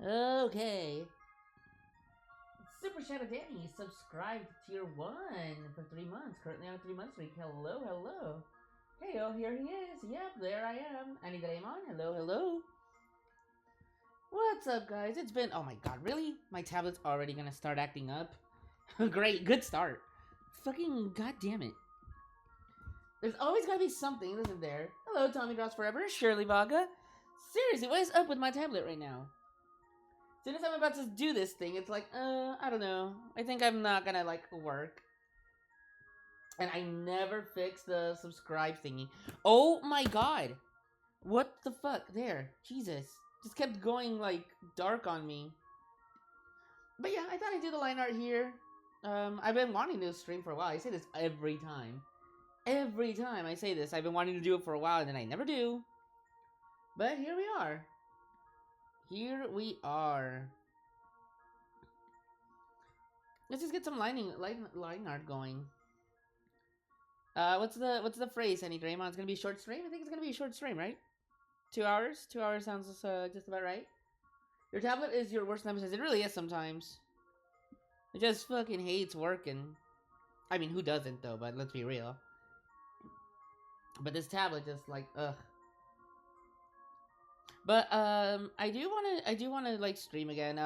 Okay. Super Shadow Danny subscribed to tier 1 for 3 months. Currently on a 3 month streak. Hello, hello. Hey, oh, here he is. Yep, there I am. Annie Daemon. Hello, hello. What's up, guys? It's been. Oh my god, really? My tablet's already gonna start acting up? Great, good start. Fucking goddamn it. There's always gotta be something, isn't there? Hello, Tommy Drops Forever. Shirley Vaga. Seriously, what is up with my tablet right now? As soon as I'm about to do this thing, it's like, I don't know. I think I'm not gonna, like, work. And I never fix the subscribe thingy. Oh my god! What the fuck? There. Jesus. Just kept going, like, dark on me. But yeah, I thought I'd do the line art here. I've been wanting to stream for a while. I say this every time. Every time I say this, I've been wanting to do it for a while, and then I never do. But here we are. Here we are. Let's just get some line art going. What's the phrase, Annie Draymond? It's gonna be a short stream? I think it's gonna be a short stream, right? 2 hours? 2 hours sounds just about right. Your tablet is your worst nemesis. It really is sometimes. It just fucking hates working. I mean, who doesn't though, but let's be real. But this tablet just like, ugh. But I do wanna like stream again.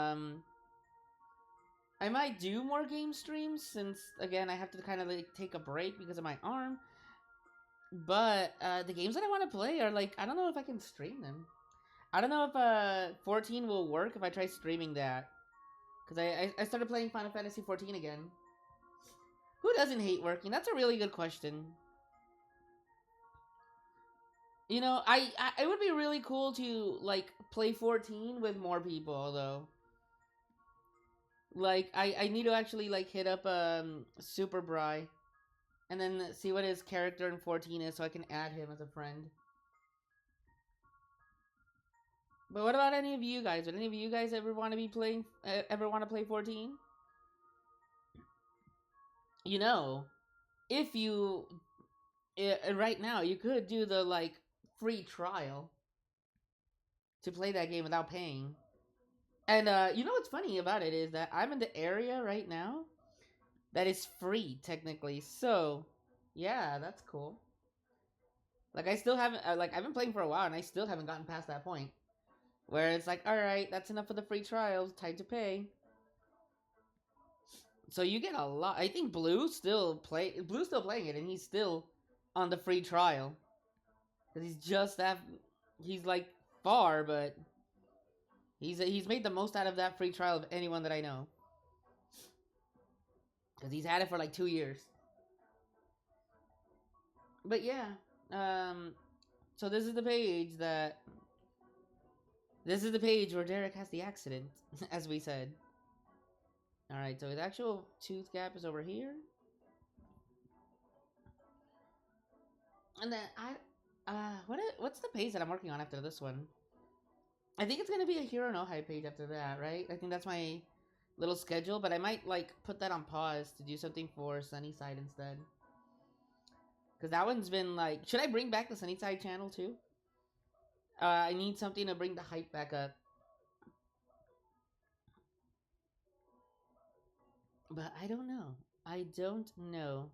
I might do more game streams since again I have to kind of like take a break because of my arm. But the games that I want to play are like I don't know if I can stream them. I don't know if 14 will work if I try streaming that. Cause I started playing Final Fantasy 14 again. Who doesn't hate working? That's a really good question. You know, it would be really cool to like play 14 with more people though. Like I need to actually like hit up Super Bry and then see what his character in 14 is so I can add him as a friend. But what about any of you guys? Would any of you guys ever want to be playing ever want to play 14? You know, if you right now you could do the like free trial to play that game without paying. And you know what's funny about it is that I'm in the area right now that is free technically. So, yeah, that's cool. Like I still haven't like I've been playing for a while and I still haven't gotten past that point where it's like, all right, that's enough for the free trials, time to pay. So you get a lot. I think Blue's still playing it, and he's still on the free trial because he's just that. He's like far, but he's made the most out of that free trial of anyone that I know because he's had it for like 2 years. But yeah, so this is the page that. This is the page where Derek has the accident, as we said. Alright, so his actual tooth gap is over here. And then what's the page that I'm working on after this one? I think it's gonna be a Hero no Hype page after that, right? I think that's my little schedule, but I might like put that on pause to do something for Sunnyside instead. Cause that one's been like, should I bring back the Sunnyside channel too? I need something to bring the hype back up. But I don't know. I don't know.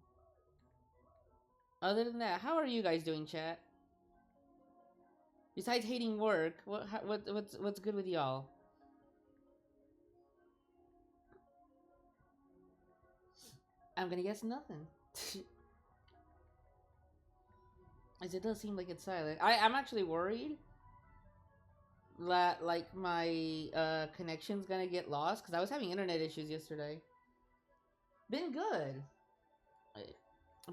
Other than that, how are you guys doing, chat? Besides hating work, what's good with y'all? I'm gonna guess nothing. As it does seem like it's silent. I'm actually worried that like my connection's gonna get lost because I was having internet issues yesterday. Been good.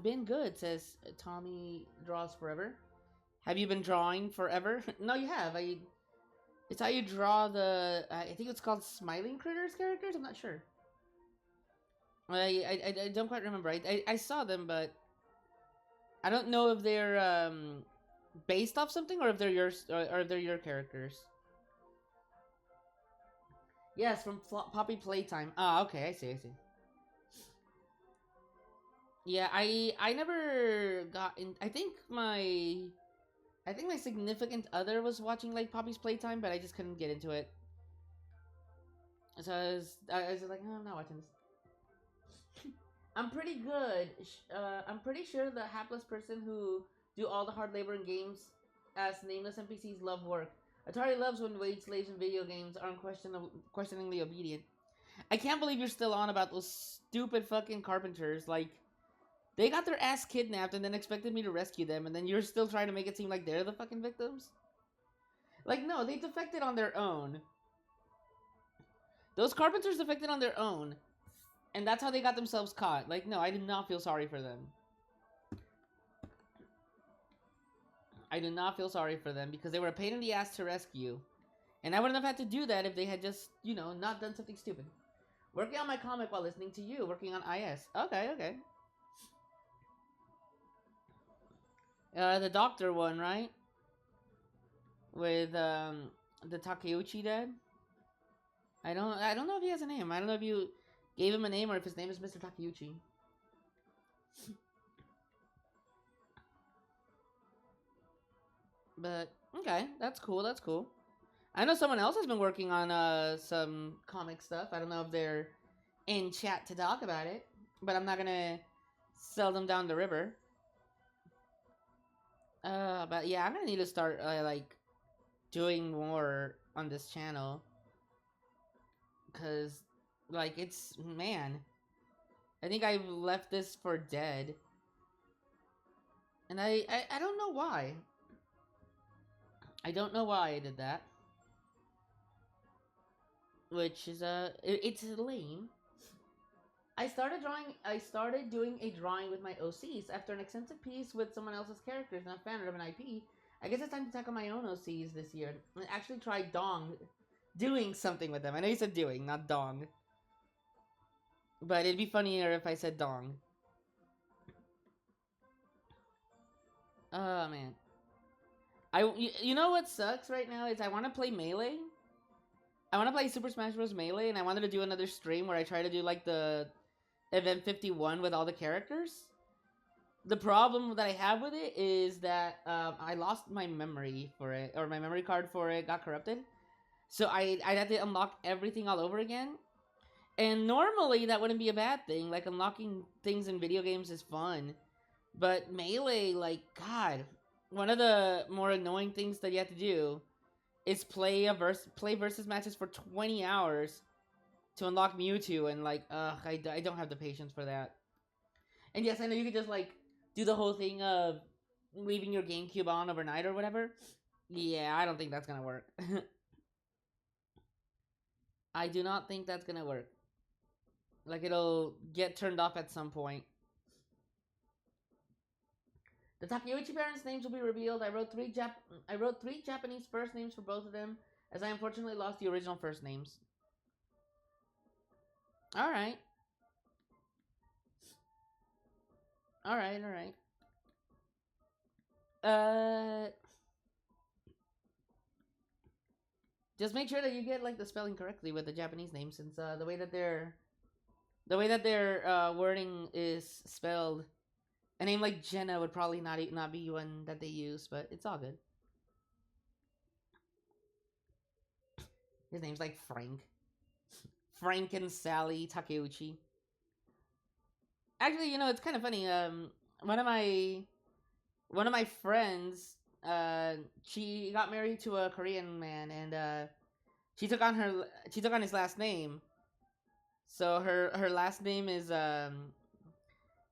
Been good, says Tommy Draws Forever. Have you been drawing forever? No, you have. It's how you draw the. I think it's called Smiling Critters characters. I'm not sure. I don't quite remember. I saw them, but I don't know if they're based off something or if they're yours or if they're your characters. Yes, from Poppy Playtime. Ah, okay. I see. Yeah, I never got in. I think my significant other was watching like Poppy's Playtime, but I just couldn't get into it. So I was like, no, I'm not watching this. I'm pretty good. I'm pretty sure the hapless person who do all the hard labor in games as nameless NPCs love work. Atari loves when wage slaves in video games aren't questioningly obedient. I can't believe you're still on about those stupid fucking carpenters. Like, they got their ass kidnapped and then expected me to rescue them, and then you're still trying to make it seem like they're the fucking victims? Like, no, they defected on their own. Those carpenters defected on their own, and that's how they got themselves caught. Like, no, I do not feel sorry for them. I do not feel sorry for them because they were a pain in the ass to rescue. And I wouldn't have had to do that if they had just, not done something stupid. Working on my comic while listening to you. Working on IS. Okay, okay. The doctor one, right? With, the Takeuchi dad? I don't know if he has a name. I don't know if you gave him a name or if his name is Mr. Takeuchi. But, okay, that's cool, that's cool. I know someone else has been working on some comic stuff. I don't know if they're in chat to talk about it, but I'm not gonna sell them down the river. But yeah, I'm gonna need to start like doing more on this channel, cause like it's man, I think I've left this for dead, and I don't know why. I don't know why I did that, which is it's lame. I started doing a drawing with my OCs after an extensive piece with someone else's characters and a fan of an IP. I guess it's time to tackle my own OCs this year and actually try doing something with them. I know you said doing, not dong. But it'd be funnier if I said dong. Oh man. You know what sucks right now is I want to play Melee. I want to play Super Smash Bros. Melee, and I wanted to do another stream where I try to do like the Event 51 with all the characters. The problem that I have with it is that I lost my memory for it, or my memory card for it got corrupted. So I'd have to unlock everything all over again. And normally that wouldn't be a bad thing. Like, unlocking things in video games is fun. But Melee, like, God, one of the more annoying things that you have to do is play versus matches for 20 hours to unlock Mewtwo, and like, I don't have the patience for that. And yes, I know you could just like do the whole thing of leaving your GameCube on overnight or whatever. Yeah, I don't think that's gonna work. I do not think that's gonna work. Like, it'll get turned off at some point. The Takeuchi parents' names will be revealed. I wrote three Japanese first names for both of them, as I unfortunately lost the original first names. Alright. Alright. Just make sure that you get like the spelling correctly with the Japanese names, since the way that their wording is spelled, a name like Jenna would probably not be one that they use, but it's all good. His name's like Frank. Frank and Sally Takeuchi. Actually, it's kind of funny. One of my friends, she got married to a Korean man, and she took on his last name. So her last name is a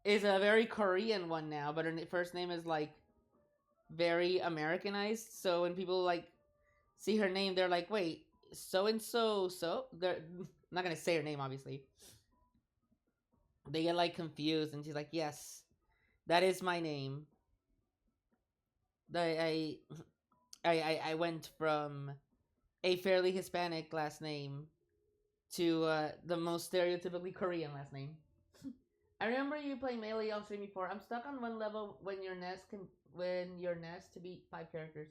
very Korean one now, but her first name is like very Americanized. So when people like see her name, they're like, "Wait, so and so." They're not gonna say her name, obviously. They get like confused, and she's like, "Yes, that is my name." I went from a fairly Hispanic last name to the most stereotypically Korean last name. I remember you playing Melee on stream before. I'm stuck on one level when your nest to beat 5 characters.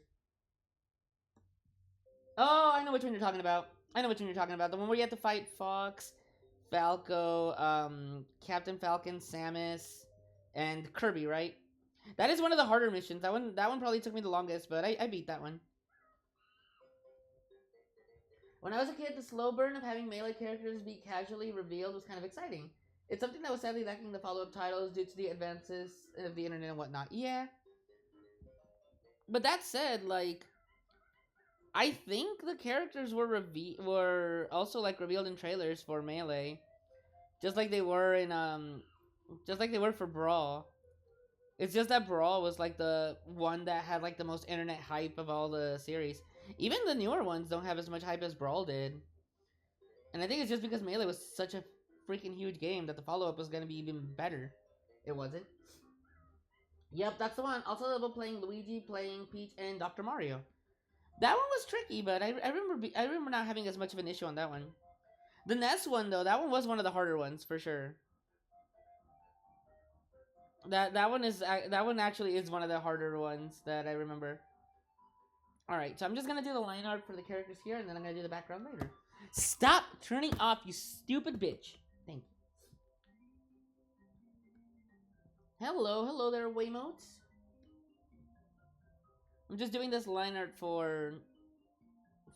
Oh, I know which one you're talking about. The one where you have to fight Fox, Falco, Captain Falcon, Samus, and Kirby, right? That is one of the harder missions. That one probably took me the longest, but I beat that one. When I was a kid, the slow burn of having melee characters be casually revealed was kind of exciting. It's something that was sadly lacking the follow-up titles due to the advances of the internet and whatnot. Yeah. But that said, like, I think the characters were also like revealed in trailers for Melee, just like they were in just like they were for Brawl. It's just that Brawl was like the one that had like the most internet hype of all the series. Even the newer ones don't have as much hype as Brawl did. And I think it's just because Melee was such a freaking huge game that the follow-up was going to be even better. It wasn't. Yep, that's the one. Also, level playing Luigi, playing Peach, and Dr. Mario. That one was tricky, but I remember not having as much of an issue on that one. The NES one though, that one was one of the harder ones for sure. That one actually is one of the harder ones that I remember. All right, so I'm just gonna do the line art for the characters here, and then I'm gonna do the background later. Stop turning off, you stupid bitch. Thank you. Hello there, Waymotes. I'm just doing this line art for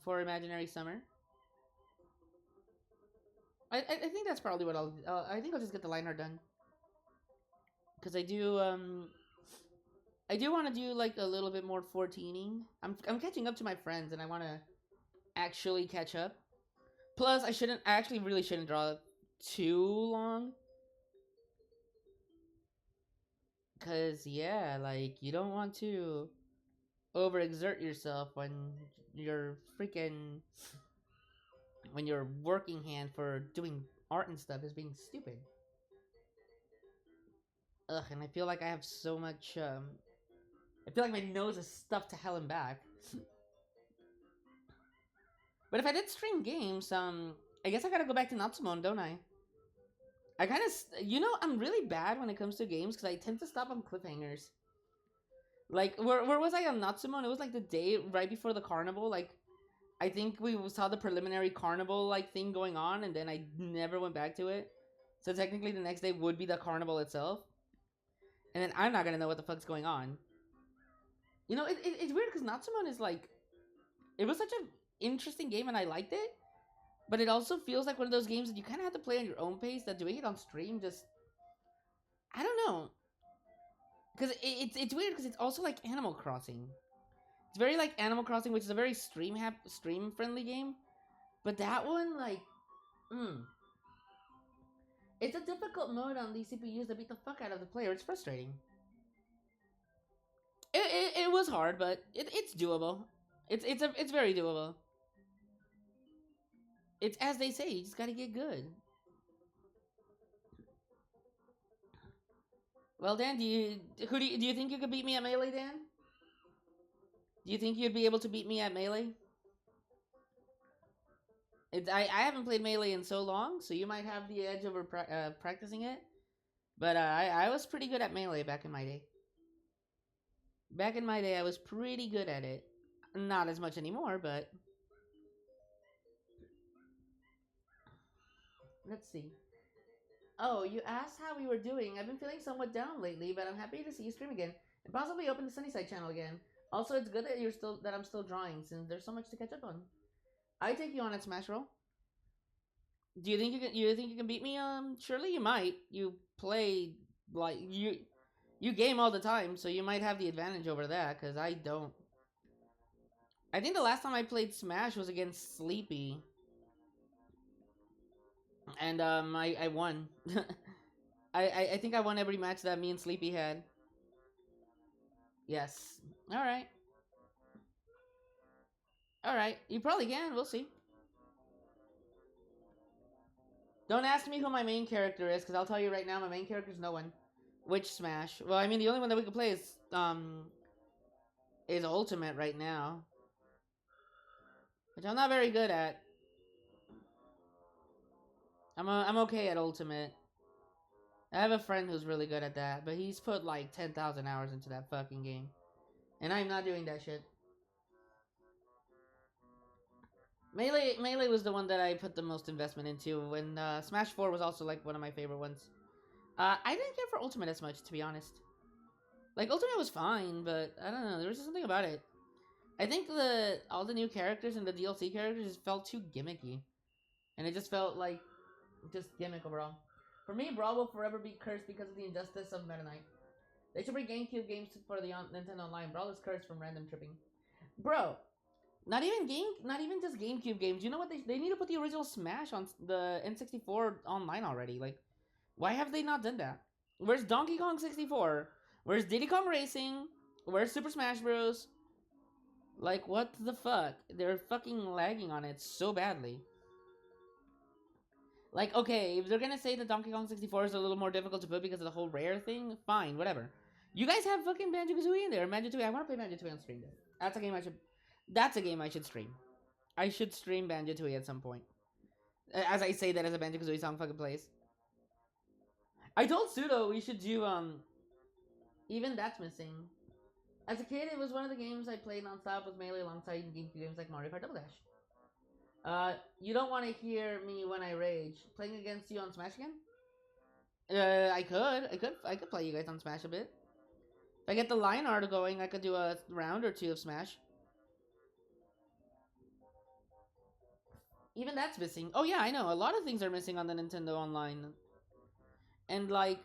Imaginary Summer. I think that's probably what I think I'll just get the line art done. Because I do want to do like a little bit more 14ing. I'm catching up to my friends, and I want to actually catch up. Plus, I actually really shouldn't draw too long. Because, yeah, like, you don't want to overexert yourself when you're freaking... when your working hand for doing art and stuff is being stupid. Ugh, and I feel like I have so much, I feel like my nose is stuffed to hell and back. But if I did stream games, I guess I gotta go back to Natsumon, don't I? I kind of, you know, I'm really bad when it comes to games because I tend to stop on cliffhangers. Like, where was I on Natsumon? It was like the day right before the carnival. Like, I think we saw the preliminary carnival like thing going on, and then I never went back to it. So technically, the next day would be the carnival itself, and then I'm not gonna know what the fuck's going on. You know, it's weird because Natsumon is like, it was such an interesting game, and I liked it. But it also feels like one of those games that you kind of have to play on your own pace, that doing it on stream just... I don't know. Because it's weird because it's also like Animal Crossing. It's very like Animal Crossing, which is a very stream-friendly game. But that one, like... It's a difficult mode on these CPUs that beat the fuck out of the player. It's frustrating. It was hard, but it's doable. It's very doable. It's as they say, you just gotta get good. Well, Dan, do you think you could beat me at Melee, Dan? Do you think you'd be able to beat me at Melee? I haven't played Melee in so long, so you might have the edge over practicing it. But I was pretty good at Melee back in my day. Back in my day, I was pretty good at it. Not as much anymore, but... Let's see. Oh, you asked how we were doing. I've been feeling somewhat down lately, but I'm happy to see you stream again and possibly open the Sunnyside channel again. Also, it's good that I'm still drawing, since there's so much to catch up on. I take you on at Smash Roll. Do you think you can beat me? Surely you might. You play like you game all the time, so you might have the advantage over that. Cause I don't. I think the last time I played Smash was against Sleepy. And I won. I think I won every match that me and Sleepy had. Yes. Alright. Alright. You probably can. We'll see. Don't ask me who my main character is, because I'll tell you right now, my main character is no one. Which Smash? Well, I mean, the only one that we can play is Ultimate right now. Which I'm not very good at. I'm okay at Ultimate. I have a friend who's really good at that, but he's put like 10,000 hours into that fucking game. And I'm not doing that shit. Melee was the one that I put the most investment into, when Smash 4 was also like one of my favorite ones. I didn't care for Ultimate as much, to be honest. Like, Ultimate was fine, but I don't know, there was just something about it. I think all the new characters and the DLC characters just felt too gimmicky, and it just felt like just gimmick overall. For me, Brawl will forever be cursed because of the injustice of Meta Knight. They should bring GameCube games for the Nintendo Online. Brawl is cursed from random tripping. Bro, not even just GameCube games. You know what? They need to put the original Smash on the N64 online already. Like, why have they not done that? Where's Donkey Kong 64? Where's Diddy Kong Racing? Where's Super Smash Bros? Like, what the fuck? They're fucking lagging on it so badly. Like, okay, if they're gonna say that Donkey Kong 64 is a little more difficult to put because of the whole rare thing, fine, whatever. You guys have fucking Banjo-Kazooie in there. Banjo-Tooie, I want to play Banjo-Tooie on stream. That's a game I should... That's a game I should stream. I should stream Banjo-Tooie at some point. As I say that as a Banjo-Kazooie song fucking plays. I told Pseudo we should do, Even That's Missing. As a kid, it was one of the games I played nonstop with Melee alongside GameCube games like Mario Kart Double Dash. You don't want to hear me when I rage. Playing against you on Smash again? I could play you guys on Smash a bit. If I get the line art going, I could do a round or two of Smash. Even That's Missing. Oh yeah, I know. A lot of things are missing on the Nintendo Online. And like,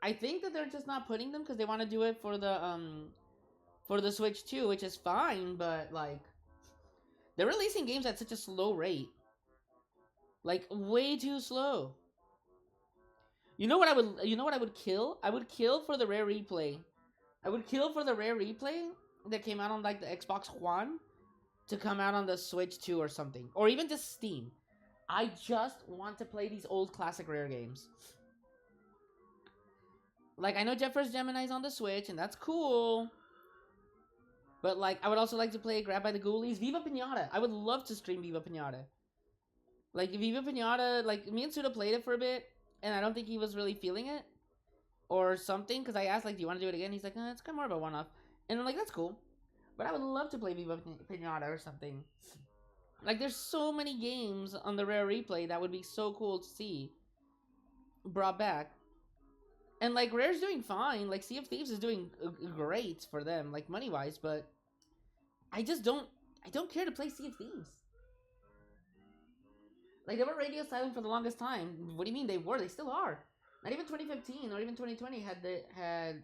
I think that they're just not putting them because they want to do it for the Switch too, which is fine, but like, they're releasing games at such a slow rate. Like, way too slow. You know what I would kill? I would kill for the rare replay. I would kill for the rare replay that came out on like the Xbox One to come out on the Switch 2 or something. Or even just Steam. I just want to play these old classic rare games. Like, I know Jet vs. Gemini's on the Switch, and that's cool. But, like, I would also like to play Grab by the Ghoulies. Viva Pinata! I would love to stream Viva Pinata. Like, Viva Pinata, like, me and Suda played it for a bit, and I don't think he was really feeling it. Or something, because I asked, like, do you want to do it again? He's like, it's kind of more of a one-off. And I'm like, that's cool. But I would love to play Viva Pinata or something. Like, there's so many games on the Rare Replay that would be so cool to see brought back. And, like, Rare's doing fine. Like, Sea of Thieves is doing great for them, like, money-wise, but I don't care to play Sea of Thieves. Like, they were radio silent for the longest time. What do you mean they were? They still are. Not even 2015 or even 2020 had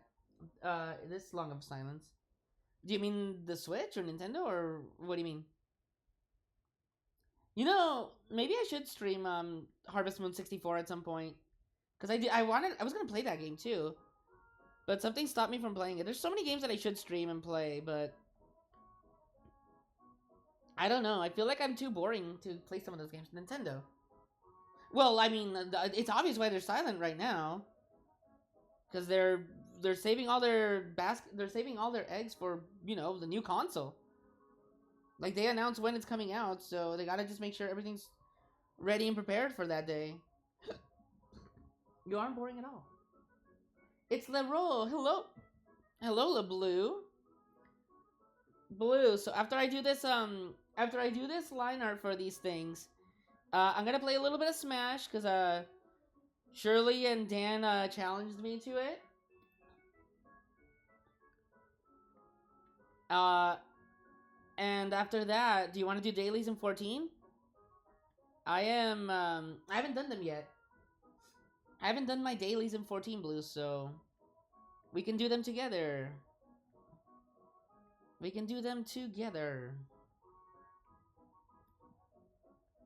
this long of silence. Do you mean the Switch or Nintendo, or what do you mean? You know, maybe I should stream Harvest Moon 64 at some point. Because I was going to play that game too. But something stopped me from playing it. There's so many games that I should stream and play, but I don't know. I feel like I'm too boring to play some of those games. Nintendo. Well, I mean, it's obvious why they're silent right now. Because they're saving all their they're saving all their eggs for, you know, the new console. Like, they announced when it's coming out, so they gotta just make sure everything's ready and prepared for that day. You aren't boring at all. It's Leroy. Hello. Hello, LeBlue. Blue. So after I do this line art for these things, I'm gonna play a little bit of Smash, because Shirley and Dan challenged me to it. And after that, do you want to do dailies in 14? I haven't done them yet. I haven't done my dailies in 14, Blue, so we can do them together. We can do them together.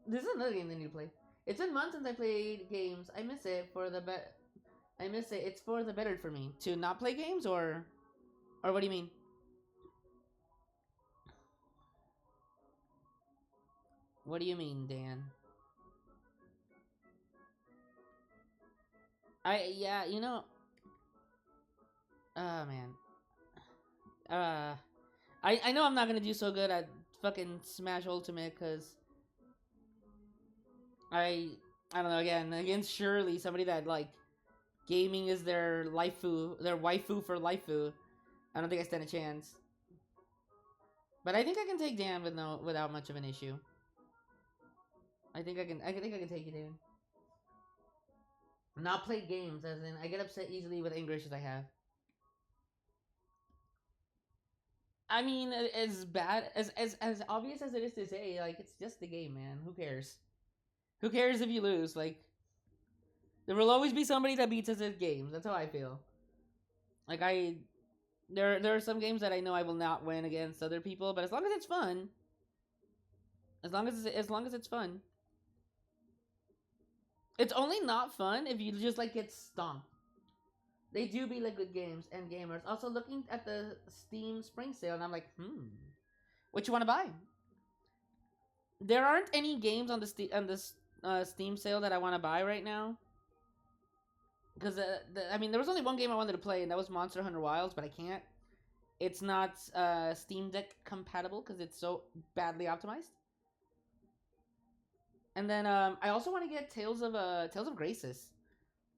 This is another game they need to play. It's been months since I played games. I miss it for the I miss it. It's for the better for me to not play games, or what do you mean? What do you mean, Dan? Yeah, you know. Man. I know I'm not gonna do so good at fucking Smash Ultimate, cause I don't know, again, against Shirley, somebody that, like, gaming is their waifu for lifu. I don't think I stand a chance. But I think I can take Dan without much of an issue. I think I can take you, Dan. Not play games, as in I get upset easily with anger issues I have. I mean, as bad as obvious as it is to say, like it's just the game, man. Who cares? Who cares if you lose? Like there will always be somebody that beats us at games. That's how I feel. Like there are some games that I know I will not win against other people, but as long as it's fun, as long as it's fun, it's only not fun if you just like get stomped. They do be like good games and gamers. Also looking at the Steam Spring Sale, and I'm like, what you want to buy? There aren't any games on the Steam sale that I want to buy right now. Because I mean, there was only one game I wanted to play, and that was Monster Hunter Wilds, but I can't. It's not Steam Deck compatible because it's so badly optimized. And then I also want to get Tales of Graces.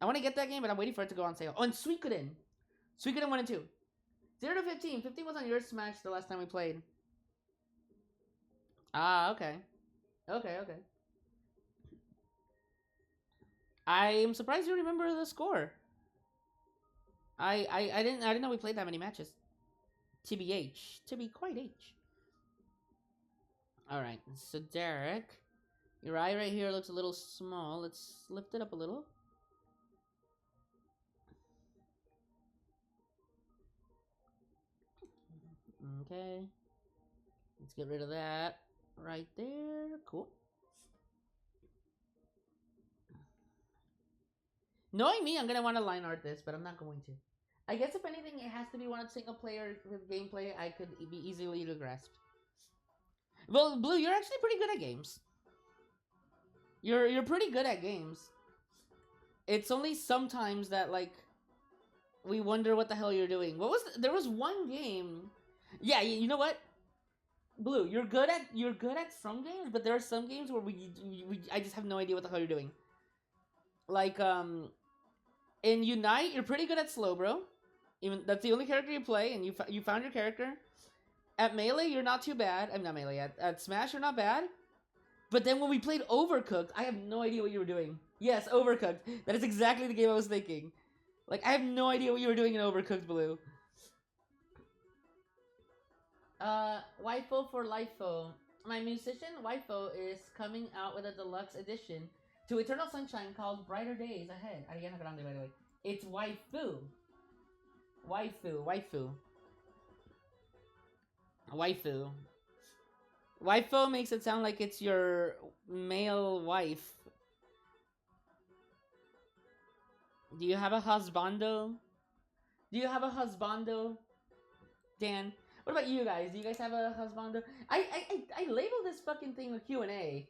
I want to get that game, but I'm waiting for it to go on sale. Oh, and Suikoden 1 and 2. 0 to 15. 15 was on your Smash the last time we played. Ah, okay. Okay. I am surprised you remember the score. I didn't know we played that many matches. TBH. To be quite H. Alright, so Derek. Your eye right here looks a little small. Let's lift it up a little. Okay. Let's get rid of that right there. Cool. Knowing me, I'm going to want to line art this, but I'm not going to. I guess if anything, it has to be one single player with gameplay I could be easily to grasp. Well, Blue, you're actually pretty good at games. You're pretty good at games. It's only sometimes that, like, we wonder what the hell you're doing. There was one game. Yeah, you know what? Blue, you're good at some games, but there are some games where I just have no idea what the hell you're doing. Like, in Unite, you're pretty good at slow, bro. Even that's the only character you play, and you found your character. At Melee, you're not too bad. I'm not Melee. At Smash, you're not bad. But then when we played Overcooked, I have no idea what you were doing. Yes, Overcooked. That is exactly the game I was thinking. Like, I have no idea what you were doing in Overcooked, Blue. Waifu for Lifeo. My musician, Waifu, is coming out with a deluxe edition to Eternal Sunshine called Brighter Days Ahead. Ariana Grande, by the way. It's Waifu. Waifu makes it sound like it's your male wife. Do you have a husbando? Dan? What about you guys? Do you guys have a husbando? I labeled this fucking thing with Q&A,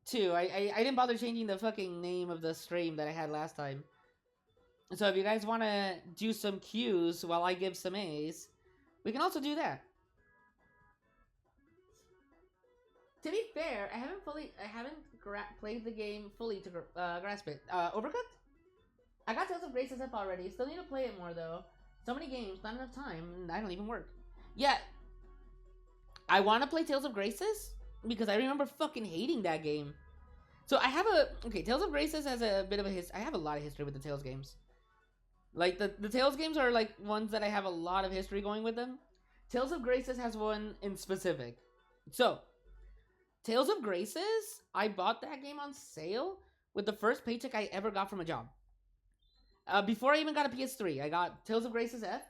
too. I didn't bother changing the fucking name of the stream that I had last time. So if you guys want to do some Qs while I give some As, we can also do that. To be fair, I haven't played the game fully to grasp it. Overcooked? I got Tales of Graces up already. Still need to play it more, though. So many games, not enough time, and I don't even work. Yeah. I want to play Tales of Graces because I remember fucking hating that game. So I have Tales of Graces has a bit of a I have a lot of history with the Tales games. Like, the Tales games are, like, ones that I have a lot of history going with them. Tales of Graces has one in specific. So, Tales of Graces, I bought that game on sale with the first paycheck I ever got from a job. Before I even got a PS3, I got Tales of Graces F.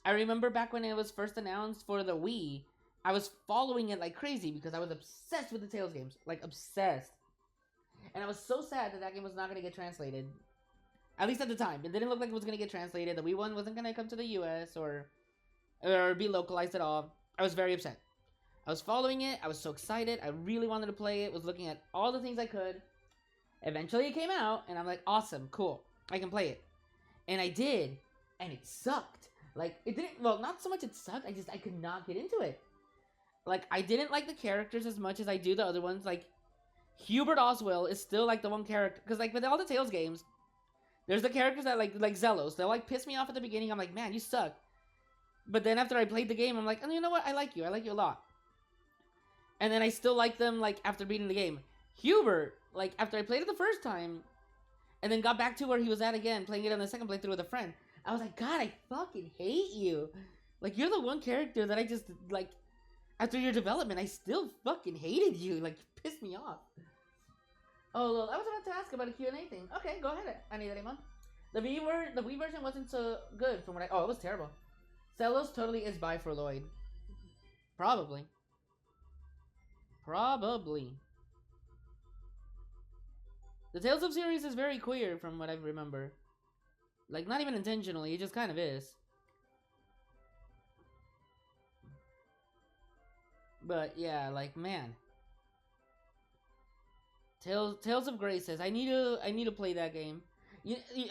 I remember back when it was first announced for the Wii, I was following it like crazy because I was obsessed with the Tales games. Like, obsessed. And I was so sad that game was not going to get translated. At least at the time. It didn't look like it was going to get translated. The Wii one wasn't going to come to the US or be localized at all. I was very upset. I was following it. I was so excited. I really wanted to play it. Was looking at all the things I could. Eventually it came out, and I'm like, awesome, cool. I can play it. And I did. And it sucked. Like, it didn't... Well, not so much it sucked. I could not get into it. Like, I didn't like the characters as much as I do the other ones. Like, Hubert Oswell is still, like, the one character... Because, like, with all the Tales games... There's the characters that, like Zelos. They'll, like, piss me off at the beginning. I'm like, man, you suck. But then after I played the game, I'm like, oh, you know what? I like you. I like you a lot. And then I still like them, like, after beating the game. Hubert, like, after I played it the first time, and then got back to where he was at again, playing it on the second playthrough with a friend, I was like, God, I fucking hate you. Like, you're the one character that I just, like, after your development, I still fucking hated you. Like, you pissed me off. Oh, well, I was about to ask about a Q&A thing. Okay, go ahead. I need anyone. The Wii version wasn't so good from what I... Oh, it was terrible. Celos totally is bi for Lloyd. Probably. Probably. The Tales of series is very queer from what I remember. Like, not even intentionally, it just kind of is. But yeah, like, man. Tales of Grace says I need to play that game.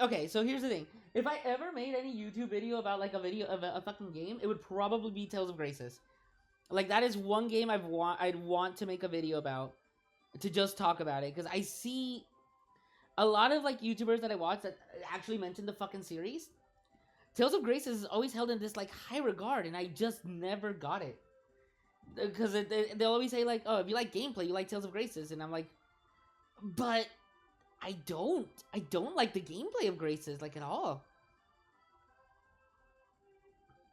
Okay, so here's the thing. If I ever made any YouTube video about like a video of a fucking game, it would probably be Tales of Graces. Like, that is one game I'd want to make a video about, to just talk about it, because I see a lot of like YouTubers that I watch that actually mention the fucking series. Tales of Graces is always held in this like high regard, and I just never got it. Because they'll always say like, oh, if you like gameplay, you like Tales of Graces, and I'm like, but I don't like the gameplay of Graces, like, at all.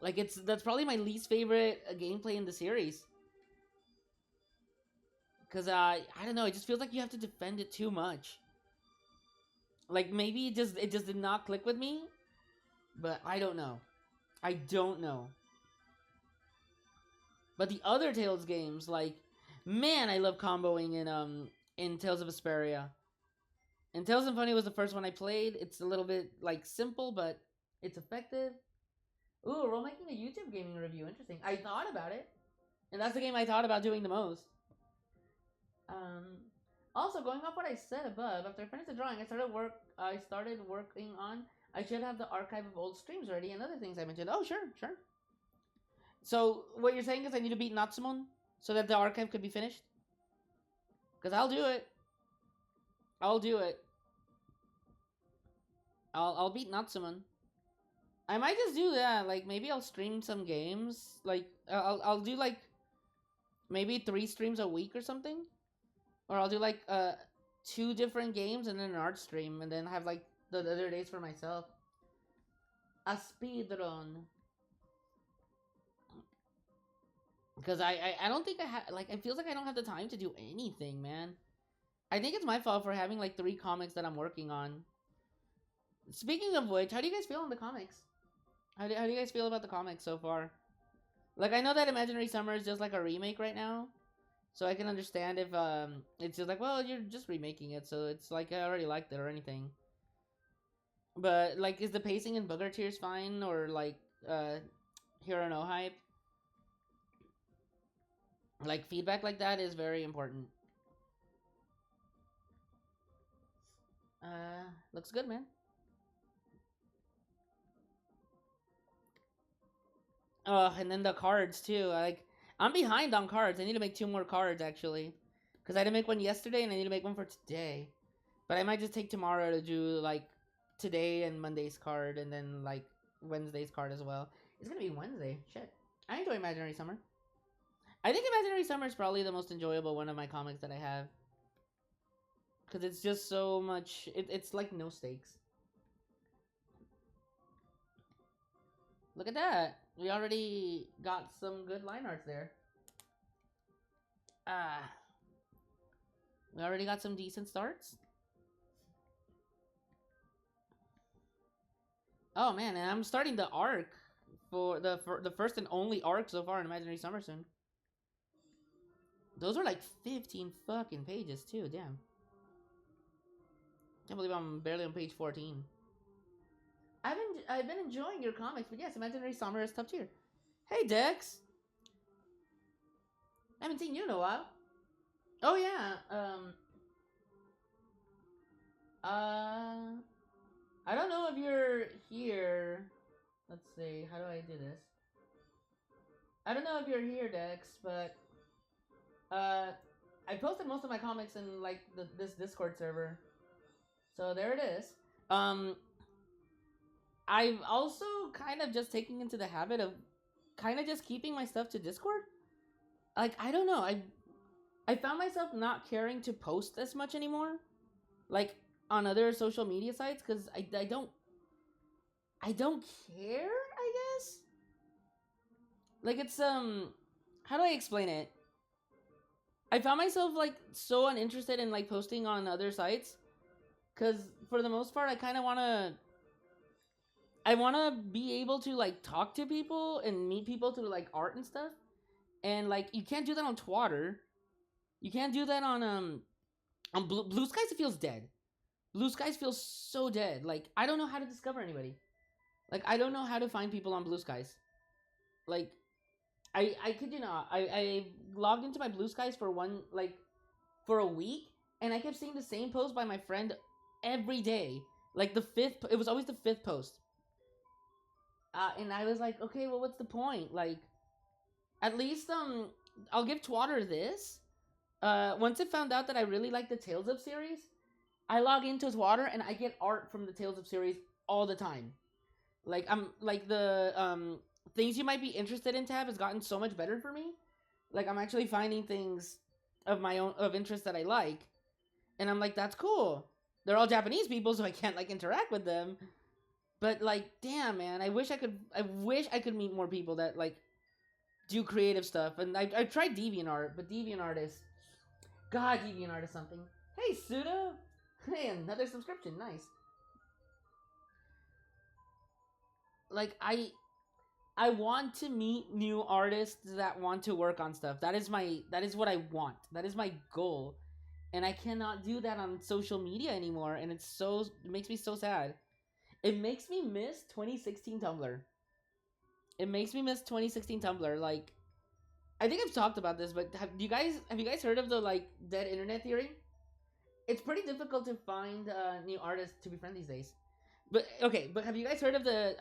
Like, that's probably my least favorite gameplay in the series. Because, I don't know, it just feels like you have to defend it too much. Like, maybe it just did not click with me. But I don't know. I don't know. But the other Tales games, like, man, I love comboing in Tales of Vesperia. And Tales of Symphonia was the first one I played. It's a little bit, like, simple, but it's effective. Ooh, we're making a YouTube gaming review. Interesting. I thought about it. And that's the game I thought about doing the most. Also, going off what I said above, after I finished the drawing, I started working on... I should have the archive of old streams ready and other things I mentioned. Oh, sure. So, what you're saying is I need to beat Natsumon so that the archive could be finished? Because I'll do it. I'll beat Natsumon. I might just do that. Like, maybe I'll stream some games. Like, I'll do, like, maybe 3 streams a week or something. Or I'll do, like, 2 different games and then an art stream. And then have, like, the other days for myself. A speedrun. Because I don't think I have... Like, it feels like I don't have the time to do anything, man. I think it's my fault for having, like, 3 comics that I'm working on. Speaking of which, how do you guys feel on the comics? How do you guys feel about the comics so far? Like, I know that Imaginary Summer is just, like, a remake right now. So I can understand if, it's just like, well, you're just remaking it. So it's like, I already liked it or anything. But, like, is the pacing in Booger Tears fine? Or, like, Hero No Hype? Like, feedback like that is very important. Looks good, man. And then the cards, too. Like, I'm behind on cards. I need to make 2 more cards, actually. Because I didn't make one yesterday, and I need to make one for today. But I might just take tomorrow to do, like, today and Monday's card, and then, like, Wednesday's card as well. It's gonna be Wednesday. Shit. I enjoy Imaginary Summer. I think Imaginary Summer is probably the most enjoyable one of my comics that I have. Because it's just so much... It's like no stakes. Look at that. We already got some good line arts there. We already got some decent starts. Oh man, and I'm starting the arc for the first and only arc so far in Imaginary Summer soon. Those are like 15 fucking pages too, damn. Can't believe I'm barely on page 14. I've been enjoying your comics, but yes, Imaginary Summer is top tier. Hey Dex! I haven't seen you in a while. Oh yeah, I don't know if you're here. Let's see, how do I do this? I don't know if you're here, Dex, but I posted most of my comics in like this Discord server. So there it is. I've also kind of just taken into the habit of kind of just keeping my stuff to Discord. Like, I don't know, I found myself not caring to post as much anymore. Like, on other social media sites, because I don't care, I guess? Like it's how do I explain it? I found myself like so uninterested in like posting on other sites cuz for the most part I want to be able to like talk to people and meet people through like art and stuff. And like you can't do that on Twitter. You can't do that on Blue Skies. It feels dead. Blue Skies feels so dead. Like I don't know how to discover anybody. Like I don't know how to find people on Blue Skies. Like I kid you not. I logged into my Blue Skies for for a week, and I kept seeing the same post by my friend every day. Like the fifth, it was always the fifth post. And I was like, okay, well, what's the point? Like, at least I'll give Twatter this. Once it found out that I really like the Tales of series, I log into Twatter and I get art from the Tales of series all the time. Like I'm like the things you might be interested in tab has gotten so much better for me. Like I'm actually finding things of my own of interest that I like, and I'm like, that's cool. They're all Japanese people, so I can't like interact with them. But like, damn man, I wish I could meet more people that like do creative stuff. And I tried DeviantArt, but DeviantArt is God, DeviantArt is something. Hey Suda, hey, another subscription, nice. Like I want to meet new artists that want to work on stuff. That is what I want. That is my goal. And I cannot do that on social media anymore, and it makes me so sad. It makes me miss 2016 Tumblr. It makes me miss 2016 Tumblr. Like I think I've talked about this, but have you guys heard of the like dead internet theory? It's pretty difficult to find new artists to befriend these days. But okay, but have you guys heard of the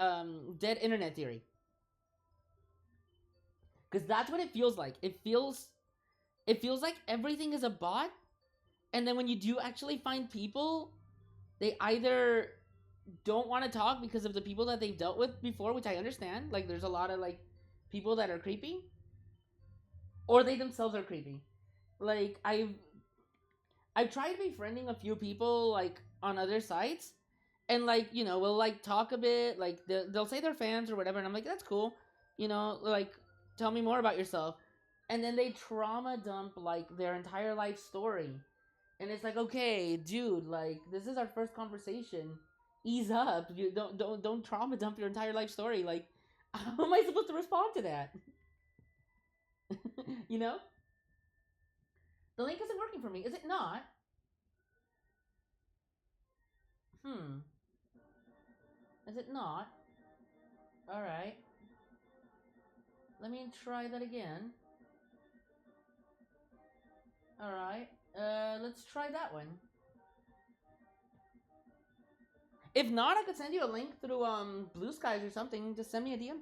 dead internet theory? Because that's what it feels like. It feels like everything is a bot, and then when you do actually find people, they either don't want to talk because of the people that they've dealt with before, which I understand. Like there's a lot of like people that are creepy, or they themselves are creepy. Like I've tried befriending a few people like on other sites, and like we'll like talk a bit. Like they'll say they're fans or whatever, and I'm like that's cool. Like tell me more about yourself. And then they trauma dump like their entire life story, and it's like okay, dude, like this is our first conversation. Ease up. You don't trauma dump your entire life story. Like how am I supposed to respond to that? you know, the link isn't working for me. Is it not? Hmm. Is it not? All right. Let me try that again. All right. Let's try that one. If not, I could send you a link through Blue Skies or something. Just send me a DM.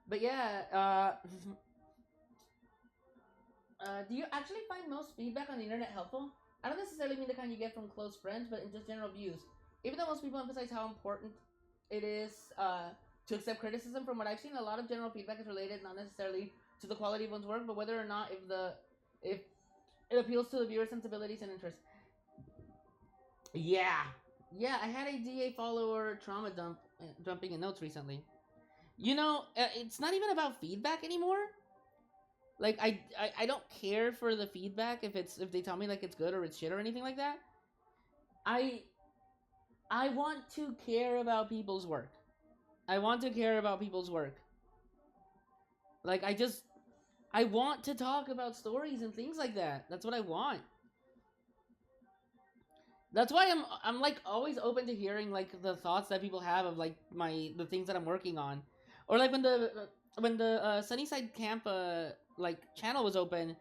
But yeah, do you actually find most feedback on the internet helpful? I don't necessarily mean the kind you get from close friends, but in just general views. Even though most people emphasize how important it is to accept criticism, from what I've seen, a lot of general feedback is related not necessarily to the quality of one's work, but whether or not if it appeals to the viewer's sensibilities and interests. Yeah, yeah. I had a DA follower dumping in notes recently. It's not even about feedback anymore. Like I don't care for the feedback if they tell me like it's good or it's shit or anything like that. I I want to care about people's work. I want to care about people's work. Like I want to talk about stories and things like that. That's what I want. That's why I'm like always open to hearing like the thoughts that people have of like the things that I'm working on, or like when the Sunnyside Camp like channel was open,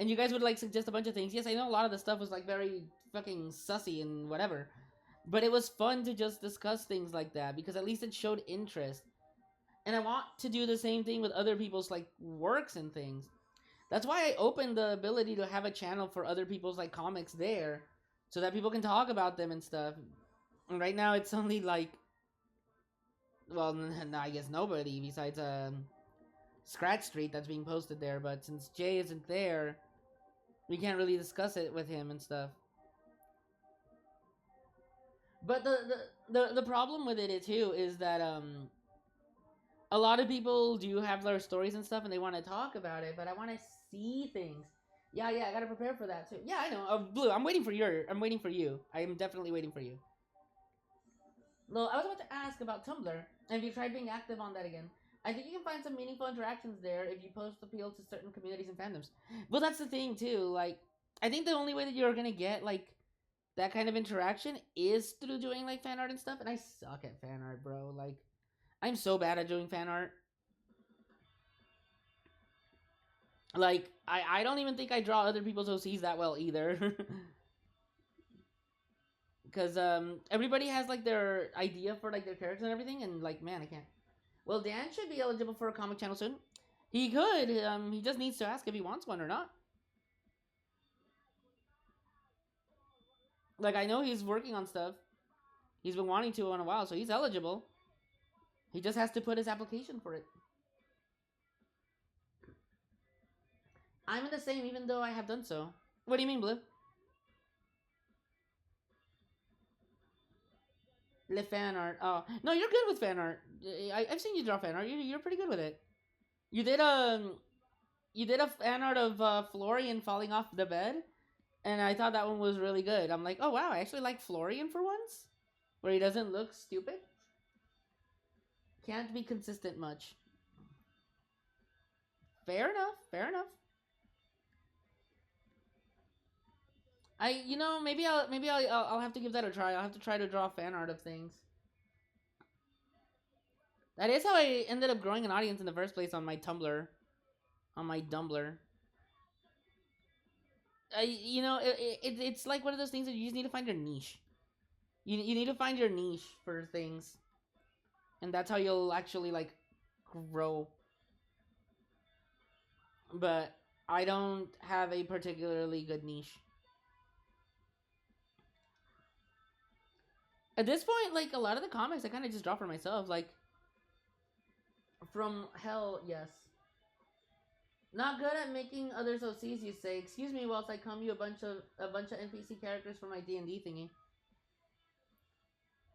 and you guys would like suggest a bunch of things. Yes, I know a lot of the stuff was like very fucking sussy and whatever, but it was fun to just discuss things like that because at least it showed interest. And I want to do the same thing with other people's like works and things. That's why I opened the ability to have a channel for other people's like comics there, so that people can talk about them and stuff. And right now it's only like, well, I guess nobody besides Scratch Street that's being posted there. But since Jay isn't there, we can't really discuss it with him and stuff. But the problem with it too is that a lot of people do have their stories and stuff, and they want to talk about it, but I want to see things. Yeah, I gotta prepare for that too. Yeah, I know. Blue, I'm waiting for I'm waiting for you. I am definitely waiting for you. Well, I was about to ask about Tumblr. Have you tried being active on that again? I think you can find some meaningful interactions there if you post appeal to certain communities and fandoms. Well, that's the thing too. Like, I think the only way that you're gonna get like that kind of interaction is through doing like fan art and stuff. And I suck at fan art, bro. Like, I'm so bad at doing fan art. Like, I don't even think I draw other people's OCs that well either. Because everybody has like their idea for like their characters and everything, and like, man, I can't. Well, Dan should be eligible for a comic channel soon. He could. He just needs to ask if he wants one or not. Like, I know he's working on stuff. He's been wanting to in a while, so he's eligible. He just has to put his application for it. I'm in the same, even though I have done so. What do you mean, Blue? Le fan art. Oh no, you're good with fan art. I've seen you draw fan art. You're pretty good with it. You did a fan art of Florian falling off the bed, and I thought that one was really good. I'm like, oh wow, I actually like Florian for once, where he doesn't look stupid. Can't be consistent much. Fair enough. Fair enough. I'll have to give that a try. I'll have to try to draw fan art of things. That is how I ended up growing an audience in the first place on my Tumblr. On my Dumbler. It's like one of those things that you just need to find your niche. You need to find your niche for things. And that's how you'll actually, like, grow. But I don't have a particularly good niche. At this point, like, a lot of the comics I kind of just draw for myself. Like, from hell, yes. Not good at making others OCs, you say. Excuse me whilst I come you a bunch of NPC characters for my D&D thingy.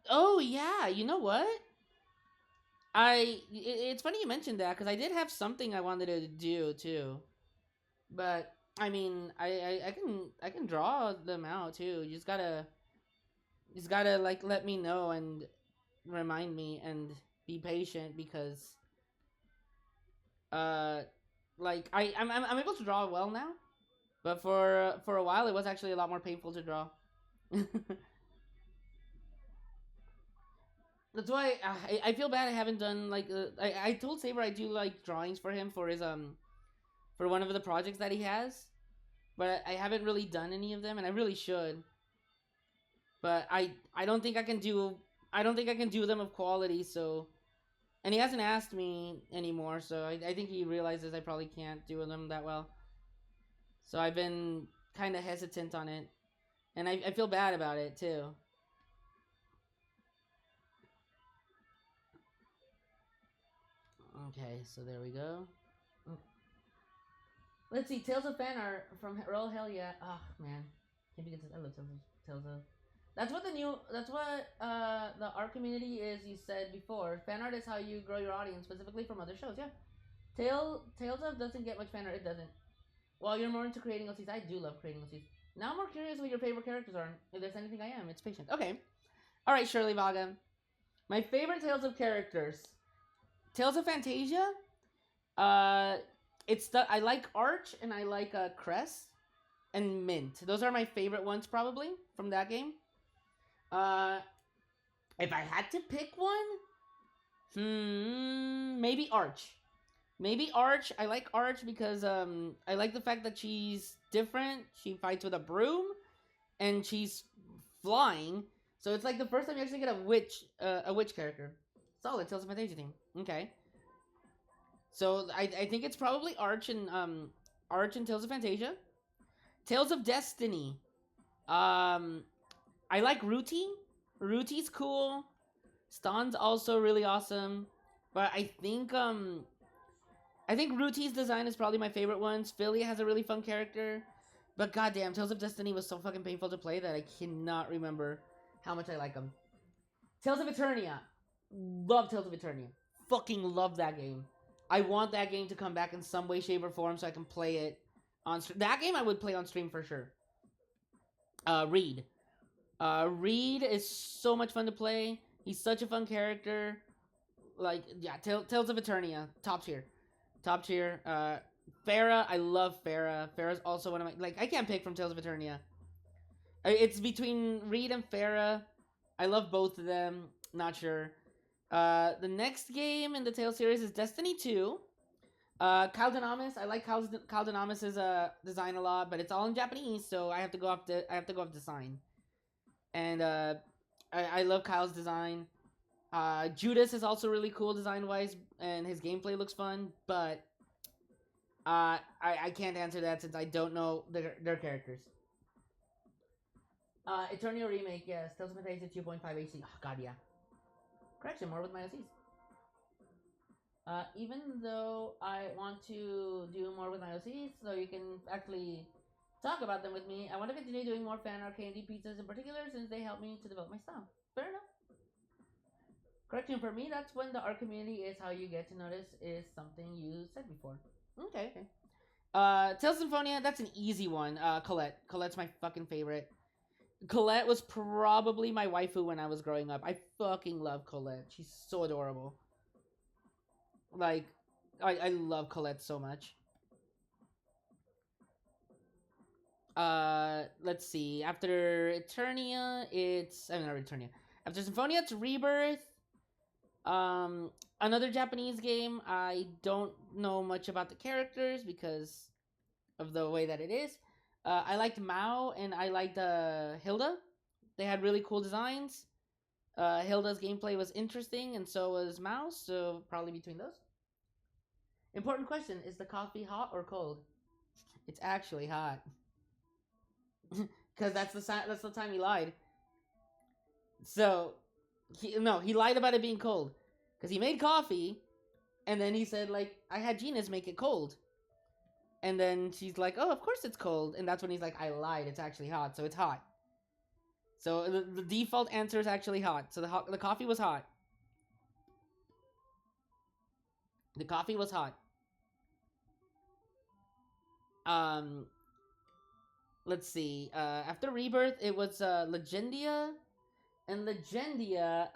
Oh, yeah, you know what? It's funny you mentioned that, because I did have something I wanted to do, too. But, I mean, I can draw them out, too. You just gotta, like, let me know and remind me and be patient, because, like, I'm able to draw well now, but for a while it was actually a lot more painful to draw. That's why I feel bad I haven't done, like, I told Saber I do, like, drawings for him for his, for one of the projects that he has, but I haven't really done any of them, and I really should. But I don't think I can do them of quality, so, and he hasn't asked me anymore, so I think he realizes I probably can't do them that well. So I've been kind of hesitant on it, and I feel bad about it too. Okay, so there we go. Let's see, Tales of Fan Art from Roll Hell Yeah. Oh man, can't be I love Tales of. That's what the art community is. You said before, fan art is how you grow your audience, specifically from other shows. Yeah, Tales of doesn't get much fan art. It doesn't. Well, you're more into creating OCs. I do love creating OCs. Now I'm more curious what your favorite characters are. If there's anything I am, it's patient. Okay, all right, Shirley Vaga. My favorite Tales of characters. Tales of Fantasia. I like Arch and I like Cress and Mint. Those are my favorite ones probably from that game. If I had to pick one, maybe Arch. Maybe Arch. I like Arch because I like the fact that she's different. She fights with a broom, and she's flying. So it's like the first time you actually get a witch character. Solid Tales of Fantasia team. Okay. So I think it's probably Arch and Tales of Fantasia. Tales of Destiny. I like Ruti. Ruti's cool. Stan's also really awesome. But I think Ruti's design is probably my favorite one. Philly has a really fun character. But goddamn, Tales of Destiny was so fucking painful to play that I cannot remember how much I like them. Tales of Eternia. Love Tales of Eternia. fucking love that game. I want that game to come back in some way, shape, or form so I can play it on stream. That game I would play on stream for sure. Reed. Reed is so much fun to play. He's such a fun character. Like, yeah, Tales of Eternia, top tier. Top tier. Farah, I love Farah. Farah's also one of my... Like, I can't pick from Tales of Eternia. It's between Reed and Farah. I love both of them. Not sure. The next game in the Tales series is Destiny 2. Kyle Dynamis. I like Kyle Dynamis' design a lot, but it's all in Japanese, so I have to go off design. And I love Kyle's design. Judas is also really cool design-wise, and his gameplay looks fun, but I can't answer that since I don't know their characters. Eternia Remake, yes. Tales of Fantasia 2.5 AC. Oh, God, yeah. Correction, more with my OCs. Even though I want to do more with my OCs, so you can actually talk about them with me, I want to continue doing more fan art candy pizzas in particular, since they help me to develop my style. Fair enough. Correction, for me, that's when the art community is how you get to notice is something you said before. Okay. Tales Symphonia, that's an easy one. Colette. Colette's my fucking favorite. Colette was probably my waifu when I was growing up. I fucking love Colette. She's so adorable. Like, I love Colette so much. Let's see. After Eternia, it's... I mean, not Eternia. After Symphonia, it's Rebirth. Another Japanese game. I don't know much about the characters because of the way that it is. I liked Mao and I liked Hilda. They had really cool designs. Hilda's gameplay was interesting and so was Mao's, so probably between those. Important question, is the coffee hot or cold? It's actually hot. Because that's the time he lied. So, he lied about it being cold. Because he made coffee, and then he said, like, I had Gina's make it cold. And then she's like, oh, of course it's cold. And that's when he's like, I lied, it's actually hot, so it's hot. So the default answer is actually hot. So the coffee was hot. The coffee was hot. Let's see. After Rebirth, it was Legendia. And Legendia,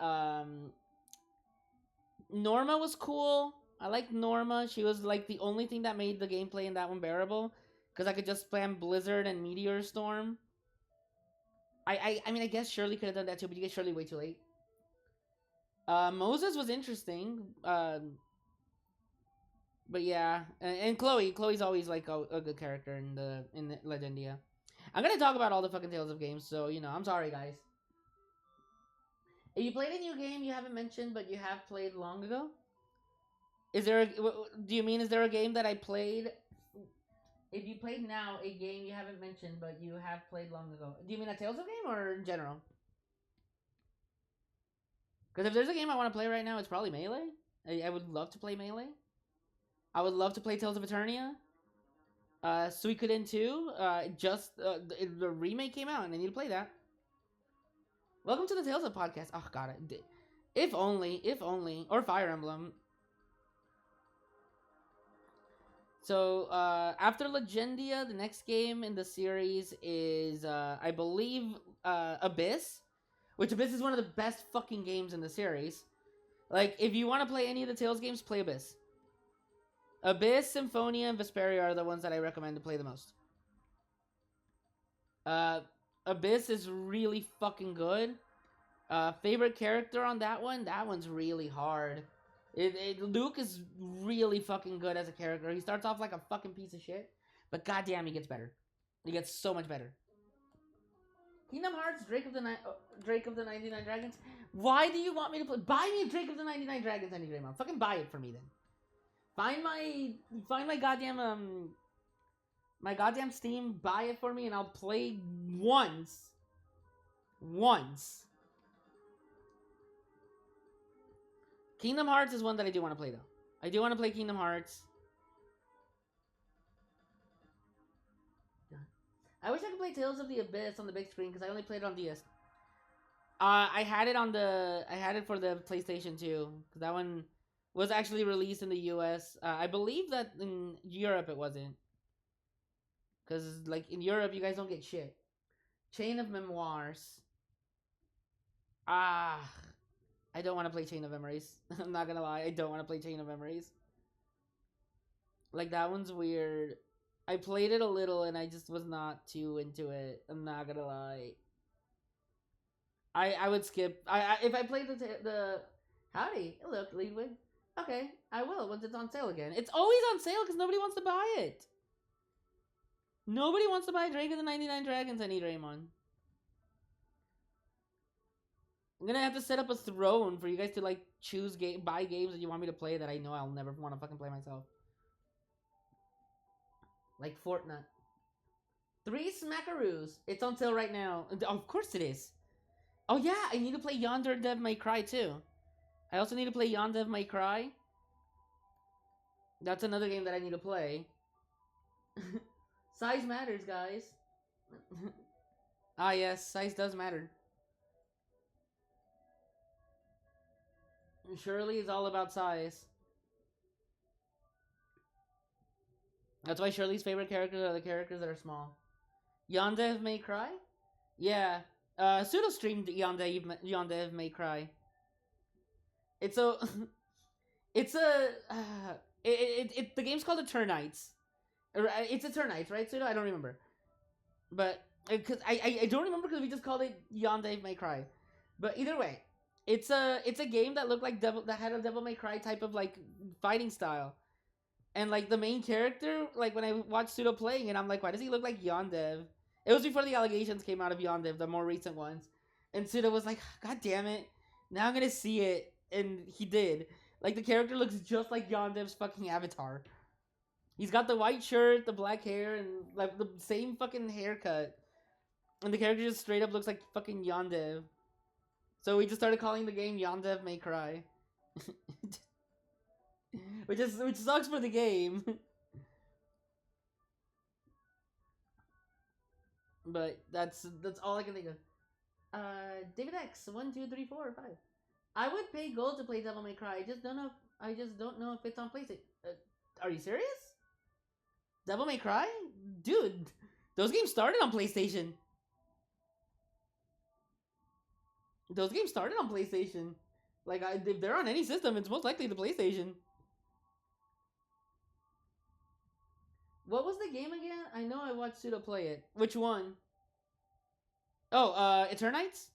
Norma was cool. I liked Norma. She was like the only thing that made the gameplay in that one bearable. Because I could just spam Blizzard and Meteor Storm. I mean, I guess Shirley could have done that too, but you get Shirley way too late. Moses was interesting. But yeah, and Chloe. Chloe's always like a good character in the Legendia. I'm gonna talk about all the fucking Tales of games, so you know, I'm sorry, guys. If you played a new game you haven't mentioned, but you have played long ago, is there? Do you mean is there a game that I played? If you played now a game you haven't mentioned, but you have played long ago, do you mean a Tales of game or in general? Because if there's a game I want to play right now, it's probably Melee. I would love to play Melee. I would love to play Tales of Eternia. Suikoden 2. The remake came out, and I need to play that. Welcome to the Tales of podcast. Oh god, if only, or Fire Emblem. So after Legendia, the next game in the series is I believe Abyss, which Abyss is one of the best fucking games in the series. Like, if you want to play any of the Tales games, play Abyss. Abyss, Symphonia, and Vesperia are the ones that I recommend to play the most. Abyss is really fucking good. Favorite character on that one? That one's really hard. Luke is really fucking good as a character. He starts off like a fucking piece of shit, but goddamn, he gets better. He gets so much better. Kingdom Hearts, Drake of the 99 Dragons. Why do you want me to play? Buy me Drake of the 99 Dragons any day, man. Fucking buy it for me then. Find my goddamn Steam, buy it for me, and I'll play once. Kingdom Hearts is one that I do want to play, though. I do want to play Kingdom Hearts. I wish I could play Tales of the Abyss on the big screen, because I only played it on DS. I had it for the PlayStation 2, because that one was actually released in the U.S. I believe that in Europe it wasn't, because like in Europe you guys don't get shit. Chain of Memoirs. Ah, I don't want to play Chain of Memories. I'm not gonna lie, I don't want to play Chain of Memories. Like that one's weird. I played it a little and I just was not too into it. I'm not gonna lie. I would skip. I if I played the howdy look Leadwig. Okay, I will once it's on sale again. It's always on sale because nobody wants to buy it. Nobody wants to buy Drake of the 99 Dragons. I need Raymond. I'm gonna have to set up a throne for you guys to like choose buy games that you want me to play that I know I'll never want to fucking play myself. Like Fortnite. 3 Smackaroos. It's on sale right now. Of course it is. Oh yeah, I need to play Yonder Dev May Cry too. I also need to play Yonder Dev May Cry. That's another game that I need to play. Size matters, guys. Ah yes, size does matter. Shirley is all about size. That's why Shirley's favorite characters are the characters that are small. Yondev May Cry? Yeah. Pseudo streamed Yondev May Cry. It's a... it's a... the game's called Eternites. It's Eternites, right, Pseudo? I don't remember. But... Cause I don't remember because we just called it Yondev May Cry. But either way, it's a game that looked like that had a Devil May Cry type of like fighting style. And like the main character, like when I watched Pseudo playing it, I'm like, why does he look like Yondev? It was before the allegations came out of Yondev, the more recent ones. And Pseudo was like, God damn it. Now I'm gonna see it. And he did. Like the character looks just like Yondev's fucking avatar. He's got the white shirt, the black hair, and like the same fucking haircut. And the character just straight up looks like fucking Yondev. So we just started calling the game Yondev May Cry. which sucks for the game. But that's all I can think of. David X 1 2 3 4 5. I would pay gold to play Devil May Cry. I just don't know if it's on PlayStation. Are you serious? Devil May Cry, dude. Those games started on PlayStation. Those games started on PlayStation. Like, if they're on any system, it's most likely the PlayStation. What was the game again? I know I watched Pseudo play it. Which one? Oh, Eternites?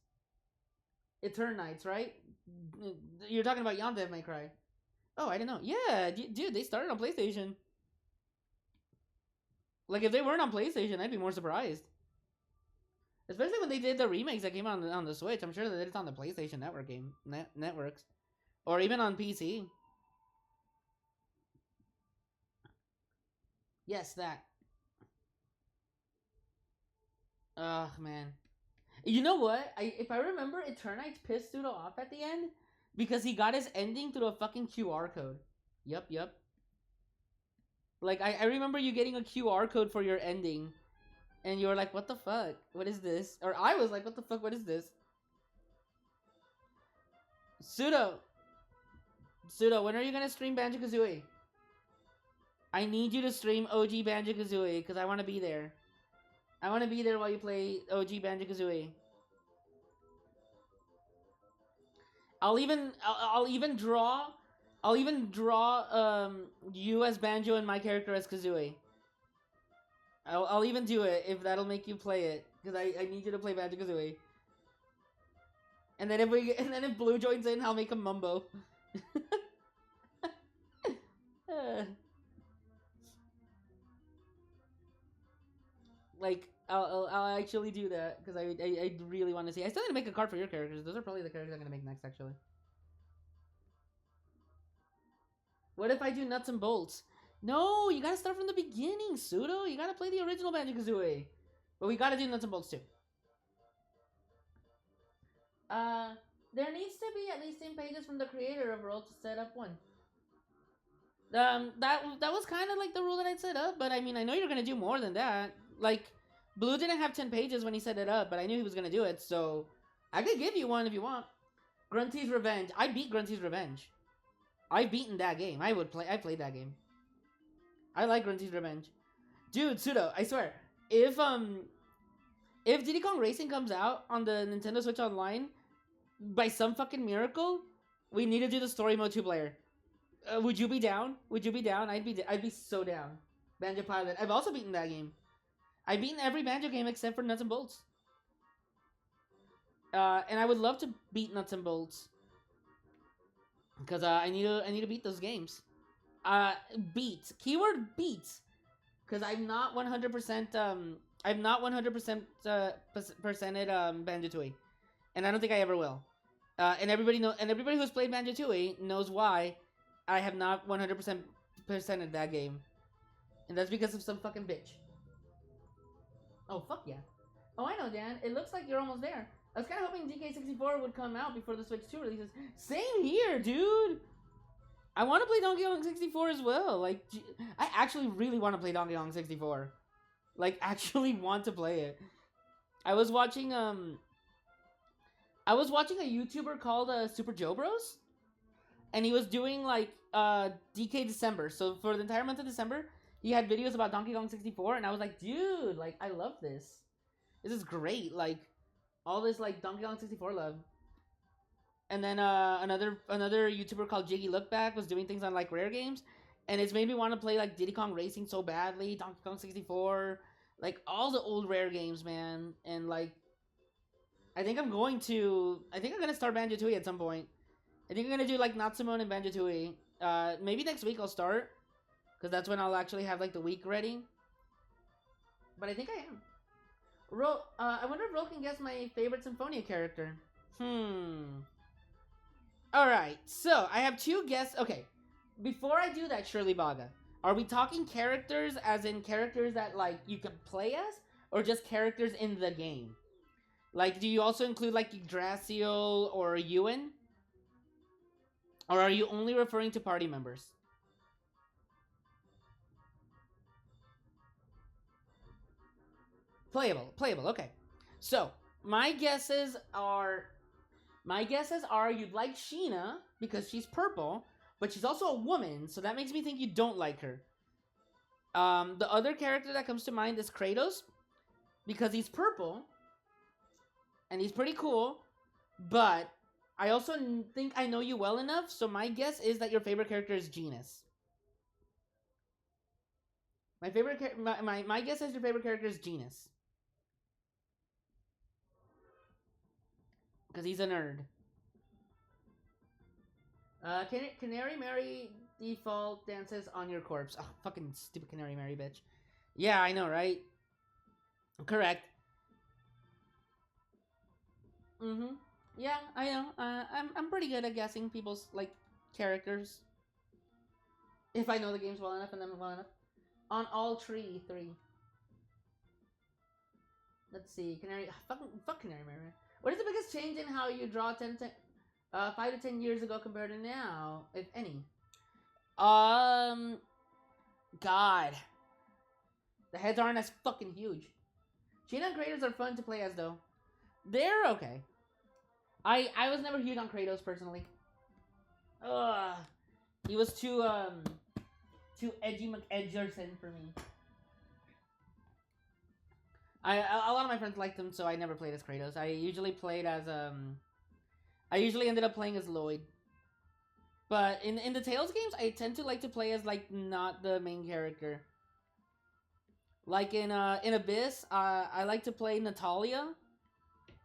Eternites, right? You're talking about Yondev May Cry. Oh, I didn't know. Yeah, dude, they started on PlayStation. Like, if they weren't on PlayStation, I'd be more surprised. Especially when they did the remakes that came out on the Switch. I'm sure that it's on the PlayStation Network networks. Or even on PC. Yes, that. Ugh, man. You know what? If I remember, Eternites pissed Pseudo off at the end because he got his ending through a fucking QR code. Yup. Like, I remember you getting a QR code for your ending. And you were like, what the fuck? What is this? Or I was like, what the fuck? What is this? Pseudo, when are you gonna stream Banjo-Kazooie? I need you to stream OG Banjo-Kazooie because I want to be there. I want to be there while you play OG Banjo-Kazooie. I'll even draw you as Banjo and my character as Kazooie. I'll even do it if that'll make you play it because I need you to play Banjo-Kazooie. And then if Blue joins in, I'll make him Mumbo. Like I'll actually do that because I really want to see. I still need to make a card for your characters. Those are probably the characters I'm gonna make next, actually. What if I do nuts and bolts? No, you gotta start from the beginning, Pseudo. You gotta play the original Banjo-Kazooie. But we gotta do nuts and bolts too. There needs to be at least 10 pages from the creator of role to set up one. That was kind of like the rule that I'd set up, but I mean, I know you're gonna do more than that. Like, Blue didn't have 10 pages when he set it up, but I knew he was gonna do it, so I could give you one if you want. Grunty's Revenge. I beat Grunty's Revenge. I've beaten that game. I played that game. I like Grunty's Revenge. Dude, Pseudo, I swear. If Diddy Kong Racing comes out on the Nintendo Switch Online, by some fucking miracle, we need to do the story mode 2-player. Would you be down? Would you be down? I'd be so down. Banjo Pilot. I've also beaten that game. I've beaten every Banjo game except for Nuts and Bolts. And I would love to beat Nuts and Bolts. Because I need to beat those games. Beat. Keyword beat. Because I'm not 100%, I'm not 100% percented Banjo-Tooie. And I don't think I ever will. And everybody who's played Banjo-Tooie knows why I have not 100% percented that game. And that's because of some fucking bitch. Oh, fuck yeah. Oh, I know, Dan. It looks like you're almost there. I was kind of hoping DK64 would come out before the Switch 2 releases. Same here, dude! I want to play Donkey Kong 64 as well. Like, I actually really want to play Donkey Kong 64. Like, actually want to play it. I was watching a YouTuber called Super Joe Bros. And he was doing, like, DK December. So, for the entire month of December, he had videos about Donkey Kong 64. And I was like, dude, like, I love this. This is great. Like, all this, like, Donkey Kong 64 love. And then another YouTuber called Jiggy Lookback was doing things on, like, rare games. And it's made me want to play, like, Diddy Kong Racing so badly. Donkey Kong 64. Like, all the old rare games, man. And, like, I think I'm going to start Banjo-Tooie at some point. I think I'm going to do, like, Natsume and Banjo-Tooie. Maybe next week I'll start. Because that's when I'll actually have, like, the week ready. But I think I am. I wonder if Ro can guess my favorite Symphonia character. Alright, so I have two guesses. Okay, before I do that, Shirley Baga, are we talking characters as in characters that, like, you can play as? Or just characters in the game? Like, do you also include, like, Yggdrasil or Ewan? Or are you only referring to party members? Playable, okay. So, my guesses are you'd like Sheena, because she's purple, but she's also a woman, so that makes me think you don't like her. The other character that comes to mind is Kratos, because he's purple, and he's pretty cool, but I also think I know you well enough, so my guess is that your favorite character is Genis. My guess is your favorite character is Genis. Because he's a nerd. Canary Mary default dances on your corpse. Oh, fucking stupid Canary Mary, bitch. Yeah, I know, right? Correct. Mm-hmm. Yeah, I know. I'm pretty good at guessing people's, like, characters. If I know the games well enough and them well enough. On all three. Let's see. Fuck Canary Mary. What is the biggest change in how you draw 5 to 10 years ago compared to now, if any? God. The heads aren't as fucking huge. Sheena and Kratos are fun to play as, though. They're okay. I was never huge on Kratos, personally. Ugh. He was too edgy McEdgerson for me. A lot of my friends liked him, so I never played as Kratos. I usually ended up playing as Lloyd. But in the Tales games, I tend to like to play as, like, not the main character. Like in Abyss, I like to play Natalia.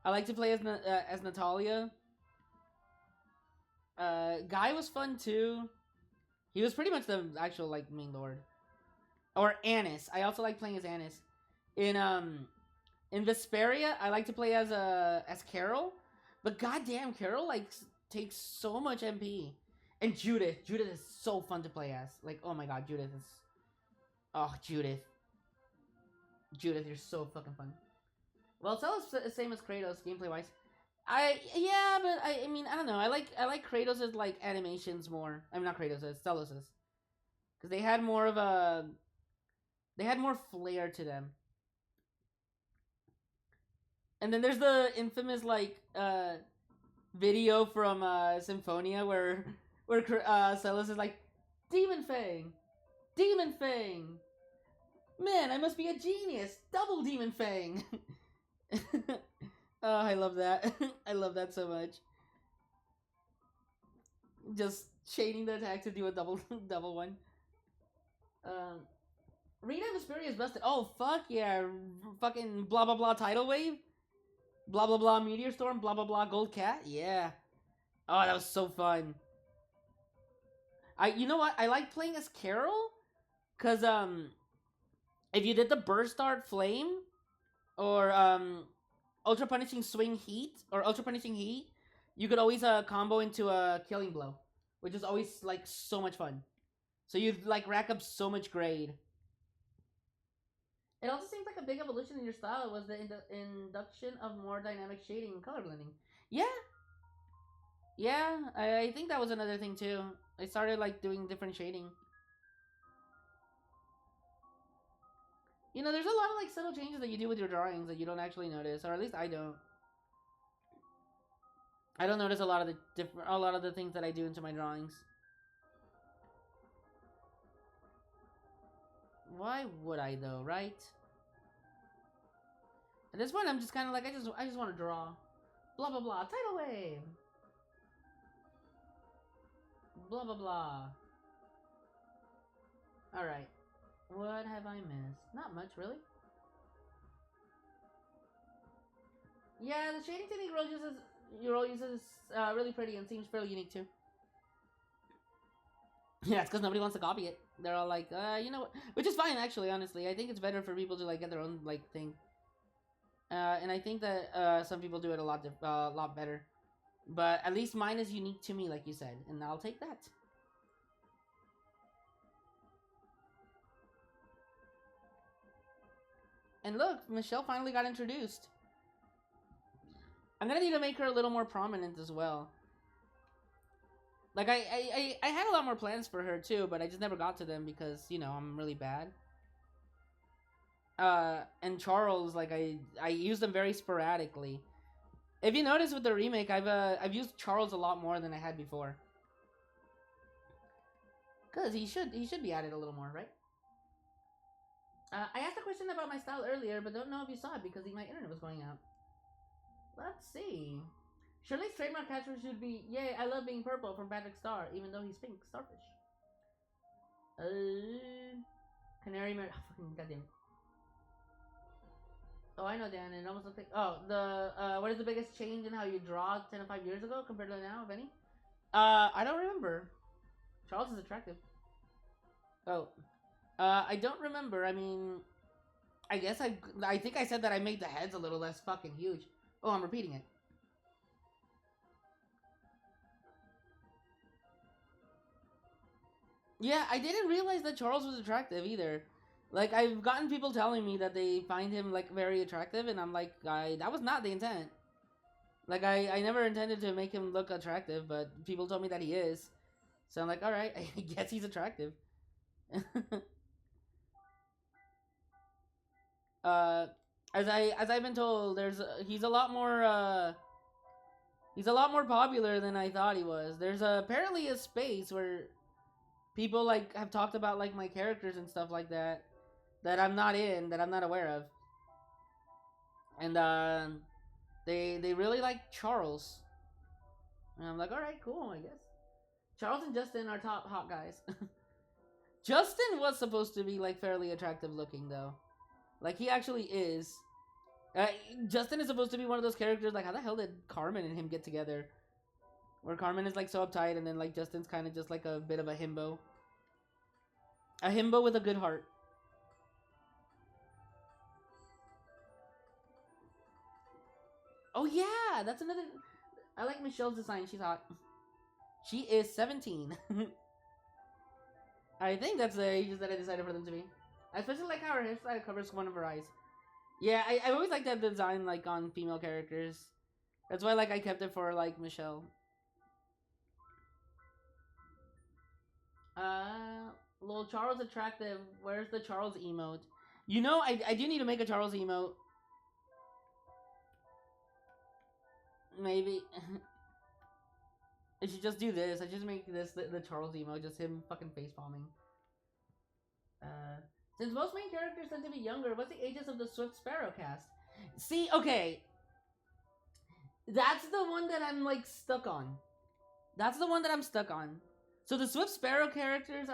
I like to play as Natalia. Guy was fun too. He was pretty much the actual, like, main lord. Or Annis. I also like playing as Annis. In Vesperia, I like to play as Carol, but goddamn, Carol, like, takes so much MP. And Judith is so fun to play as. Like, oh my god, Judith, you're so fucking fun. Well, it's all the same as Kratos gameplay wise. I mean, I don't know. I like Kratos' like animations more. I'm not Kratos', Stelos'. Because they had more flair to them. And then there's the infamous, like, video from Symphonia where Where Celis is like, Demon Fang! Demon Fang! Man, I must be a genius! Double Demon Fang! Oh, I love that. I love that so much. Just chaining the attack to do a double double one. Rita Vesperia is busted. Oh, fuck yeah. Fucking blah blah blah tidal wave. Blah blah blah meteor storm. Blah blah blah gold cat. Yeah. Oh, that was so fun. You know what? I like playing as Carol. Cause, if you did the burst art flame, or, ultra punishing swing heat, or ultra punishing heat, you could always, combo into a killing blow. Which is always, like, so much fun. So you'd, like, rack up so much grade. It also seems like a big evolution in your style was the induction of more dynamic shading and color blending. Yeah. Yeah, I think that was another thing too. I started like doing different shading. You know, there's a lot of like subtle changes that you do with your drawings that you don't actually notice, or at least I don't. I don't notice a lot of the things that I do into my drawings. Why would I though, right? At this point, I'm just kind of like I just want to draw. Blah blah blah. Tidal wave. Blah blah blah. All right. What have I missed? Not much, really. Yeah, the shading technique Euro uses is really pretty and seems fairly unique too. Yeah, it's because nobody wants to copy it. They're all like, you know what? Which is fine, actually, honestly. I think it's better for people to, like, get their own, like, thing. And I think that, some people do it a lot better. But at least mine is unique to me, like you said. And I'll take that. And look, Michelle finally got introduced. I'm gonna need to make her a little more prominent as well. Like, I had a lot more plans for her, too, but I just never got to them because, you know, I'm really bad. And Charles, like, I use them very sporadically. If you notice with the remake, I've used Charles a lot more than I had before. Because he should be added a little more, right? I asked a question about my style earlier, but don't know if you saw it because my internet was going out. Let's see. Shirley's trademark catchphrase should be, "Yay, I love being purple" from Patrick Star, even though he's pink. Starfish. Canary Mary. Oh, fucking goddamn it. Oh, I know, Dan. It almost looks like. Oh, what is the biggest change in how you draw 10 and 5 years ago compared to now, if any? I don't remember. Charles is attractive. Oh. I don't remember. I mean, I guess I think I said that I made the heads a little less fucking huge. Oh, I'm repeating it. Yeah, I didn't realize that Charles was attractive either. Like, I've gotten people telling me that they find him, like, very attractive, and I'm like, that was not the intent. Like, I never intended to make him look attractive, but people told me that he is. So I'm like, alright, I guess he's attractive. As I've been told, he's a lot more popular than I thought he was. There's apparently a space where people like have talked about like my characters and stuff like that I'm not in, that I'm not aware of. And they really like Charles. And I'm like, alright, cool, I guess. Charles and Justin are top hot guys. Justin was supposed to be like fairly attractive looking though. Like, he actually is. Justin is supposed to be one of those characters, like, how the hell did Carmen and him get together? Where Carmen is, like, so uptight, and then, like, Justin's kind of just, like, a bit of a himbo. A himbo with a good heart. Oh, yeah! That's another... I like Michelle's design. She's hot. She is 17. I think that's the ages that I decided for them to be. I especially like how her hairstyle covers one of her eyes. Yeah, I always like that design, like, on female characters. That's why, like, I kept it for, like, Michelle. Lol, Charles attractive. Where's the Charles emote? You know, I do need to make a Charles emote. Maybe. I should just do this. I just make this the Charles emo, just him fucking face palming. Since most main characters tend to be younger, what's the ages of the Swift Sparrow cast? See, okay. That's the one that I'm like stuck on. That's the one that I'm stuck on. So the Swift Sparrow characters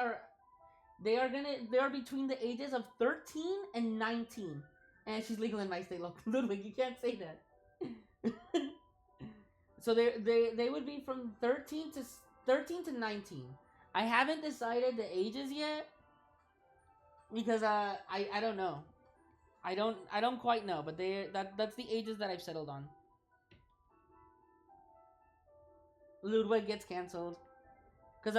they are between the ages of 13 and 19. And she's legal in my state. Ludwig, you can't say that. So they would be from 13 to 19. I haven't decided the ages yet because I don't know. I don't quite know, but that's the ages that I've settled on. Ludwig gets canceled because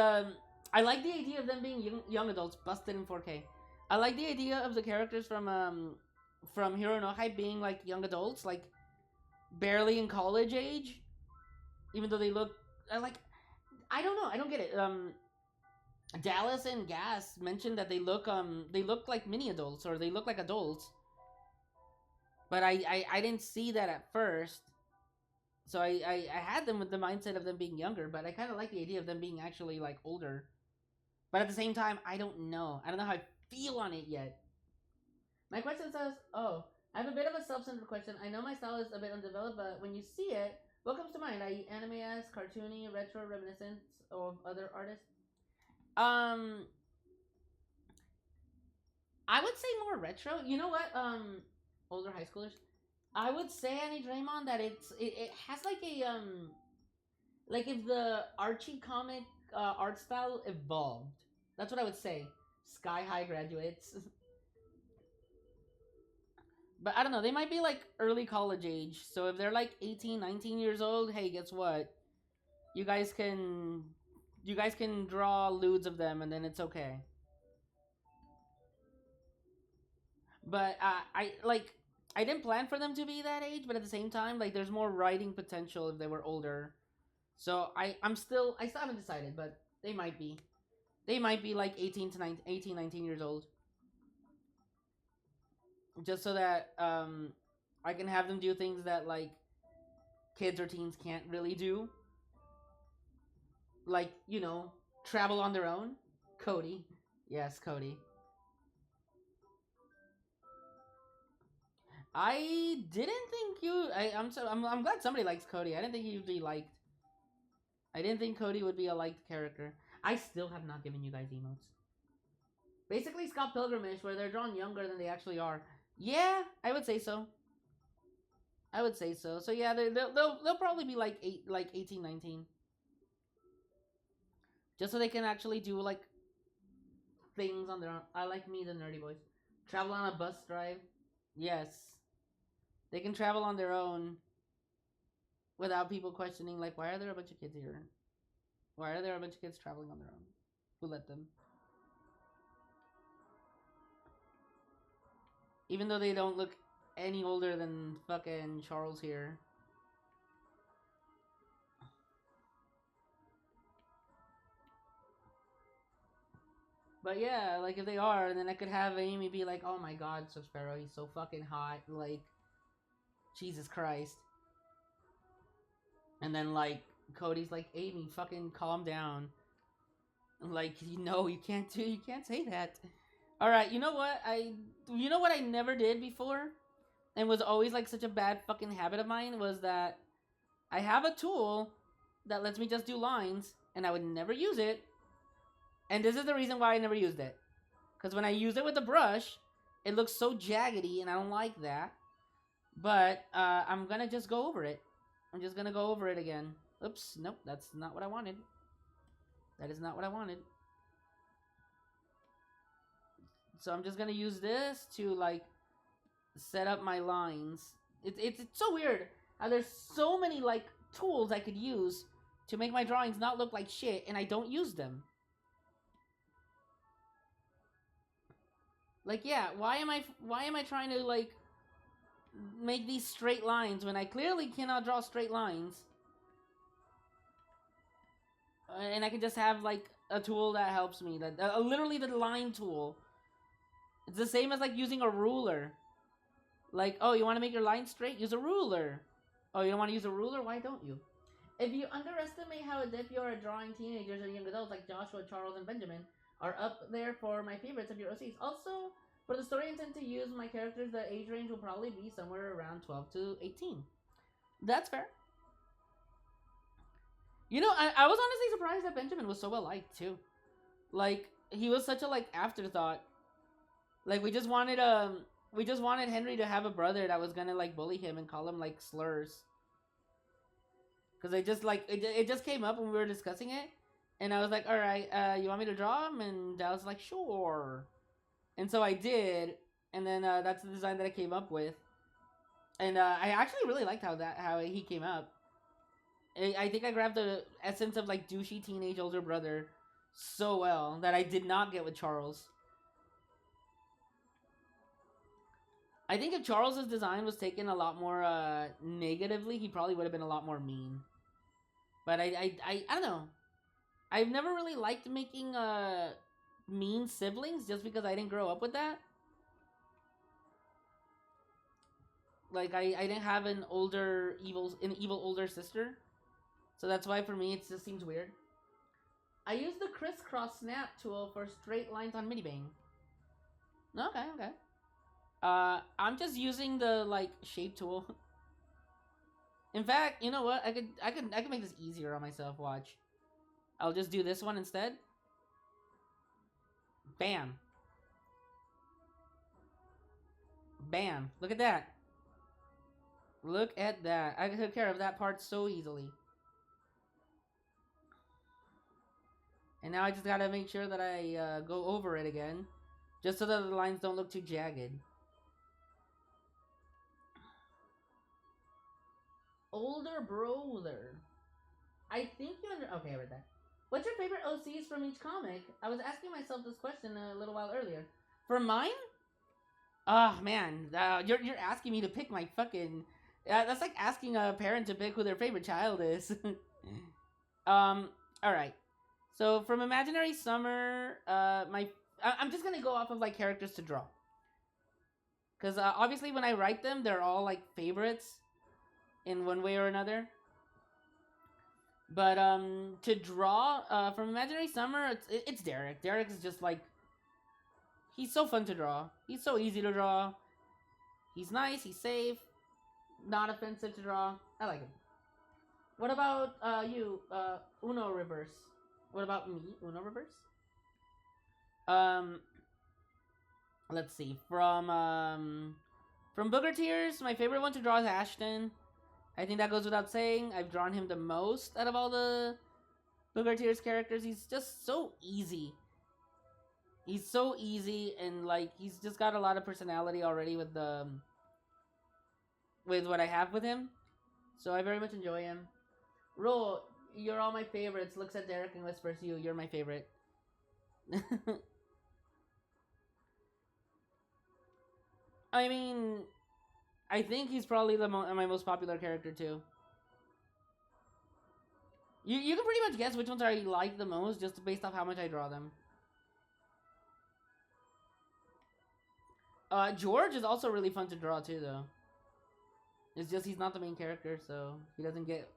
I like the idea of them being young adults busted in 4K. I like the idea of the characters from Hero no Hype being like young adults, like barely in college age, even though they look like, I don't know, I don't get it. Dallas and Gas mentioned that they look like mini adults, or they look like adults, but I didn't see that at first. So I had them with the mindset of them being younger, but I kind of like the idea of them being actually like older. But at the same time, I don't know how I feel on it yet. My question says, oh, I have a bit of a self-centered question. I know my style is a bit undeveloped, but when you see it, what comes to mind? I.e. anime-esque, cartoony, retro, reminiscent of other artists? I would say more retro. You know what? Older high schoolers. I would say Annie Draymond that it has like a like if the Archie comic art style evolved. That's what I would say. Sky High graduates. But I don't know, they might be like early college age. So if they're like 18, 19 years old, hey, guess what? You guys can draw lewds of them and then it's okay. But I didn't plan for them to be that age, but at the same time, like there's more writing potential if they were older. So I still haven't decided, but they might be. They might be like 18, 19 years old. Just so that I can have them do things that like kids or teens can't really do. Like, you know, travel on their own. Cody. Yes, Cody. I didn't think you. I'm glad somebody likes Cody. I didn't think he'd be liked. I didn't think Cody would be a liked character. I still have not given you guys emotes. Basically, Scott Pilgrim-ish, where they're drawn younger than they actually are. Yeah, I would say so. I would say so. So yeah, they'll probably be like 18, 19. Just so they can actually do like things on their own. I like me, the nerdy boys. Travel on a bus drive. Yes. They can travel on their own without people questioning, like, why are there a bunch of kids here? Why are there a bunch of kids traveling on their own? Who let them? Even though they don't look any older than fucking Charles here. But yeah, like if they are, then I could have Amy be like, oh my god, so Sparrow, he's so fucking hot. Like, Jesus Christ. And then like, Cody's like, Amy, fucking calm down. Like, you can't say that. Alright, you know what I never did before? And was always like such a bad fucking habit of mine was that I have a tool that lets me just do lines, and I would never use it. And this is the reason why I never used it. Because when I use it with the brush, it looks so jaggedy, and I don't like that. But I'm gonna just go over it. I'm just gonna go over it again. Oops, nope, that's not what I wanted. That is not what I wanted. So I'm just gonna use this to like set up my lines. It's so weird how there's so many like tools I could use to make my drawings not look like shit, and I don't use them. Like, yeah, why am I trying to like make these straight lines when I clearly cannot draw straight lines? And I can just have like a tool that helps me, that literally the line tool. It's the same as like using a ruler. Like, oh, you want to make your line straight? Use a ruler. Oh, you don't want to use a ruler? Why don't you? If you underestimate how adept you are at drawing teenagers and young adults like Joshua, Charles, and Benjamin are up there for my favorites of your OCs. Also, for the story I intend to use my characters, the age range will probably be somewhere around 12 to 18. That's fair. You know, I was honestly surprised that Benjamin was so well liked too. Like he was such a like afterthought. Like we just wanted Henry to have a brother that was gonna like bully him and call him like slurs. Cause I just like it just came up when we were discussing it, and I was like, all right, you want me to draw him? And Dal was like, sure. And so I did, and then that's the design that I came up with, and I actually really liked how he came up. I think I grabbed the essence of like douchey teenage older brother so well that I did not get with Charles. I think if Charles's design was taken a lot more negatively, he probably would have been a lot more mean. But I don't know. I've never really liked making mean siblings just because I didn't grow up with that. Like I didn't have an evil older sister. So that's why for me it just seems weird. I use the crisscross snap tool for straight lines on Minibang. Okay, okay. I'm just using the like shape tool. In fact, you know what? I could make this easier on myself. Watch. I'll just do this one instead. Bam. Bam. Look at that. Look at that. I took care of that part so easily. And now I just gotta make sure that I go over it again. Just so that the lines don't look too jagged. Older brother. I think you okay, I read that. What's your favorite OCs from each comic? I was asking myself this question a little while earlier. For mine? Oh man, you're asking me to pick my fucking. That's like asking a parent to pick who their favorite child is. All right. So from Imaginary Summer, I'm just gonna go off of like characters to draw. Because obviously when I write them, they're all like favorites in one way or another. But to draw from Imaginary Summer, it's Derek. Derek is just like he's so fun to draw. He's so easy to draw. He's nice. He's safe. Not offensive to draw. I like him. What about you, Uno Reverse? What about me, Uno Reverse? Let's see. From Booger Tears, my favorite one to draw is Ashton. I think that goes without saying. I've drawn him the most out of all the Booger Tears characters. He's just so easy. He's so easy, and like he's just got a lot of personality already with the with what I have with him. So I very much enjoy him. Ro, you're all my favorites. Looks at Derek and whispers you. You're my favorite. I mean, I think he's probably my most popular character too. You can pretty much guess which ones I like the most just based off how much I draw them. George is also really fun to draw too, though. It's just he's not the main character, so he doesn't get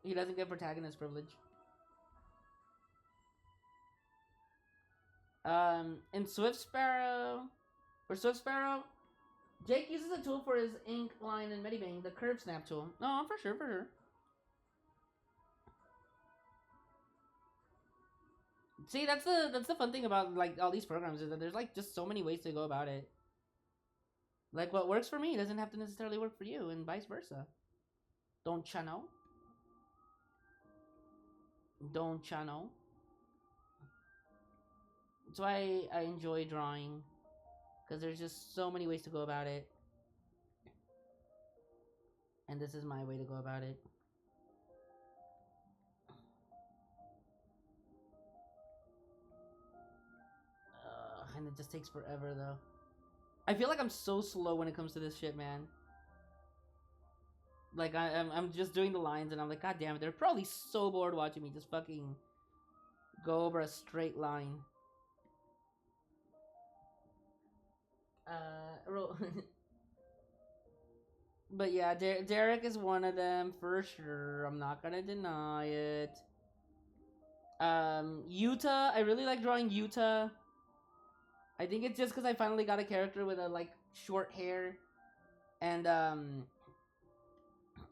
protagonist privilege. In Swift Sparrow, Jake uses a tool for his ink line and Medibang, the curve snap tool. No, for sure, for sure. See, that's the fun thing about like all these programs is that there's like just so many ways to go about it. Like what works for me doesn't have to necessarily work for you, and vice versa. Don't ya know? Don't ya know? That's why I enjoy drawing, because there's just so many ways to go about it. And this is my way to go about it. And it just takes forever, though. I feel like I'm so slow when it comes to this shit, man. Like, I'm just doing the lines, and I'm like, God damn it, they're probably so bored watching me just fucking go over a straight line. But yeah, Derek is one of them for sure. I'm not gonna deny it. Yuta, I really like drawing Yuta. I think it's just because I finally got a character with a like short hair and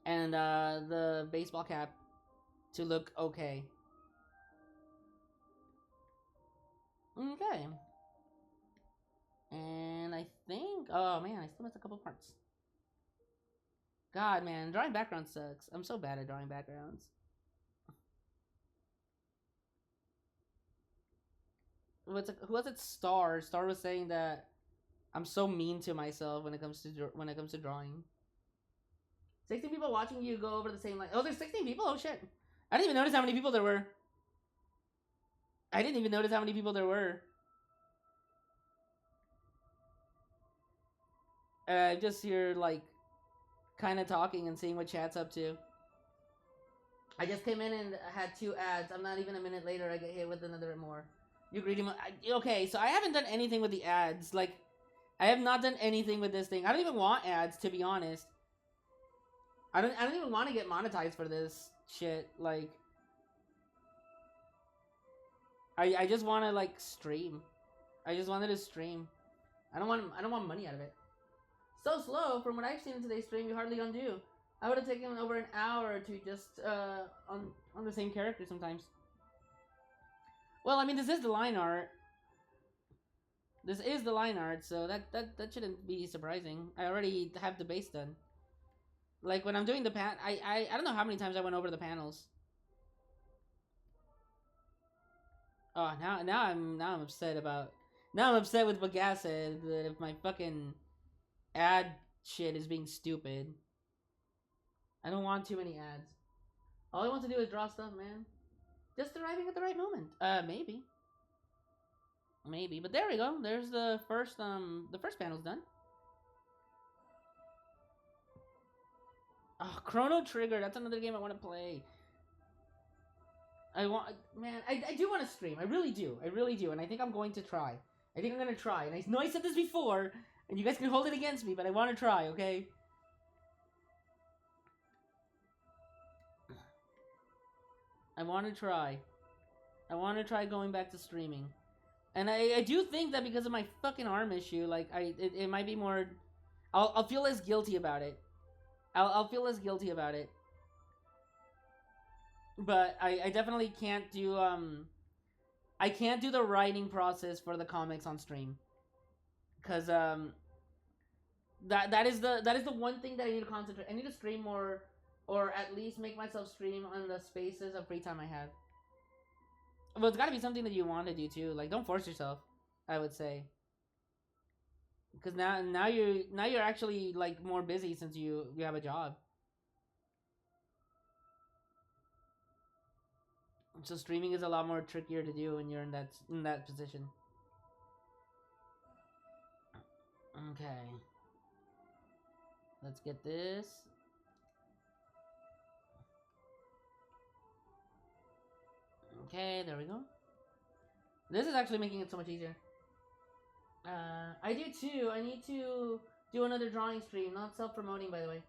the baseball cap to look okay. Okay. And I think, oh man, I still missed a couple parts. God, man, drawing background sucks. I'm so bad at drawing backgrounds. Who was it? Star. Star was saying that I'm so mean to myself when it comes to drawing. 16 people watching you go over the same line. Oh, there's 16 people. Oh shit! I didn't even notice how many people there were. I didn't even notice how many people there were. Just here like kind of talking and seeing what chat's up to. I just came in and had 2 ads. I'm not even a minute later. I get hit with another more. You greedy. Okay, so I haven't done anything with the ads. Like, I have not done anything with this thing. I don't even want ads, to be honest. I don't even want to get monetized for this shit. Like, I just want to like stream. I just wanted to stream. I don't want money out of it. So slow. From what I've seen in today's stream, you hardly undo. I would have taken over an hour to just on the same character sometimes. Well, I mean, this is the line art. This is the line art, so that shouldn't be surprising. I already have the base done. Like when I'm doing the I don't know how many times I went over the panels. Oh, now I'm upset about. Now I'm upset with what Gas said, that if my fucking ad shit is being stupid. I don't want too many ads. All I want to do is draw stuff, man. Just arriving at the right moment. Maybe. Maybe. But there we go. There's the first panel's done. Oh, Chrono Trigger. That's another game I want to play. I do want to stream. I really do. And I think I'm going to try. I think I'm going to try. And I know I said this before, and you guys can hold it against me, but I want to try, okay? I want to try. I want to try going back to streaming. And I do think that because of my fucking arm issue, like, it might be more... I'll feel less guilty about it. I'll feel less guilty about it. But I definitely can't do, I can't do the writing process for the comics on stream. Because, that is the one thing that I need to concentrate. I need to stream more, or at least make myself stream on the spaces of free time I have. Well, it's got to be something that you want to do too. Like, don't force yourself, I would say. Because now you're actually like more busy since you have a job. So streaming is a lot more trickier to do when you're in that position. Okay. Let's get this. Okay, there we go. This is actually making it so much easier. I do too. I need to do another drawing stream, not self-promoting, by the way.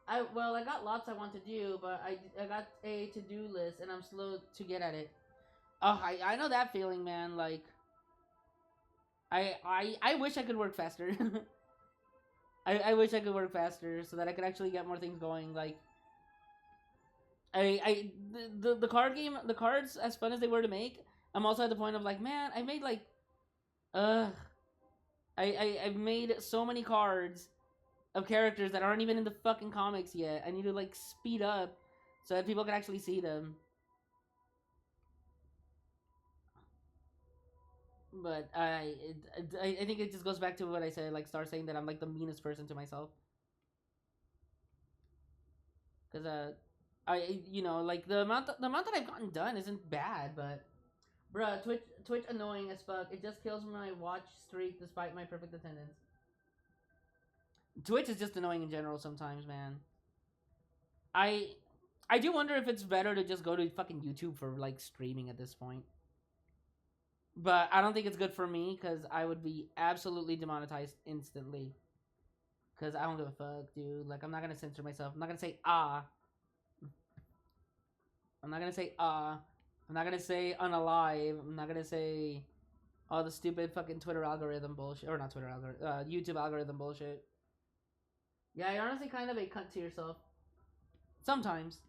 I got lots I want to do, but I got a to-do list, and I'm slow to get at it. Oh, I know that feeling, man. Like, I wish I could work faster. I wish I could work faster so that I could actually get more things going. Like, the card game, the cards, as fun as they were to make, I'm also at the point of like, man, I made like, I've made so many cards of characters that aren't even in the fucking comics yet. I need to like speed up so that people can actually see them. But I think it just goes back to what I said, like Star saying that I'm like the meanest person to myself. Cause like the amount that I've gotten done isn't bad, but bruh, Twitch annoying as fuck. It just kills my watch streak despite my perfect attendance. Twitch is just annoying in general sometimes, man. I do wonder if it's better to just go to fucking YouTube for like streaming at this point. But I don't think it's good for me because I would be absolutely demonetized instantly. Cause I don't give a fuck, dude. Like, I'm not gonna censor myself. I'm not gonna say ah. I'm not gonna say ah. I'm not gonna say unalive. I'm not gonna say all the stupid fucking Twitter algorithm bullshit. Or not Twitter algorithm. YouTube algorithm bullshit. Yeah, you're honestly kind of a cunt to yourself. Sometimes.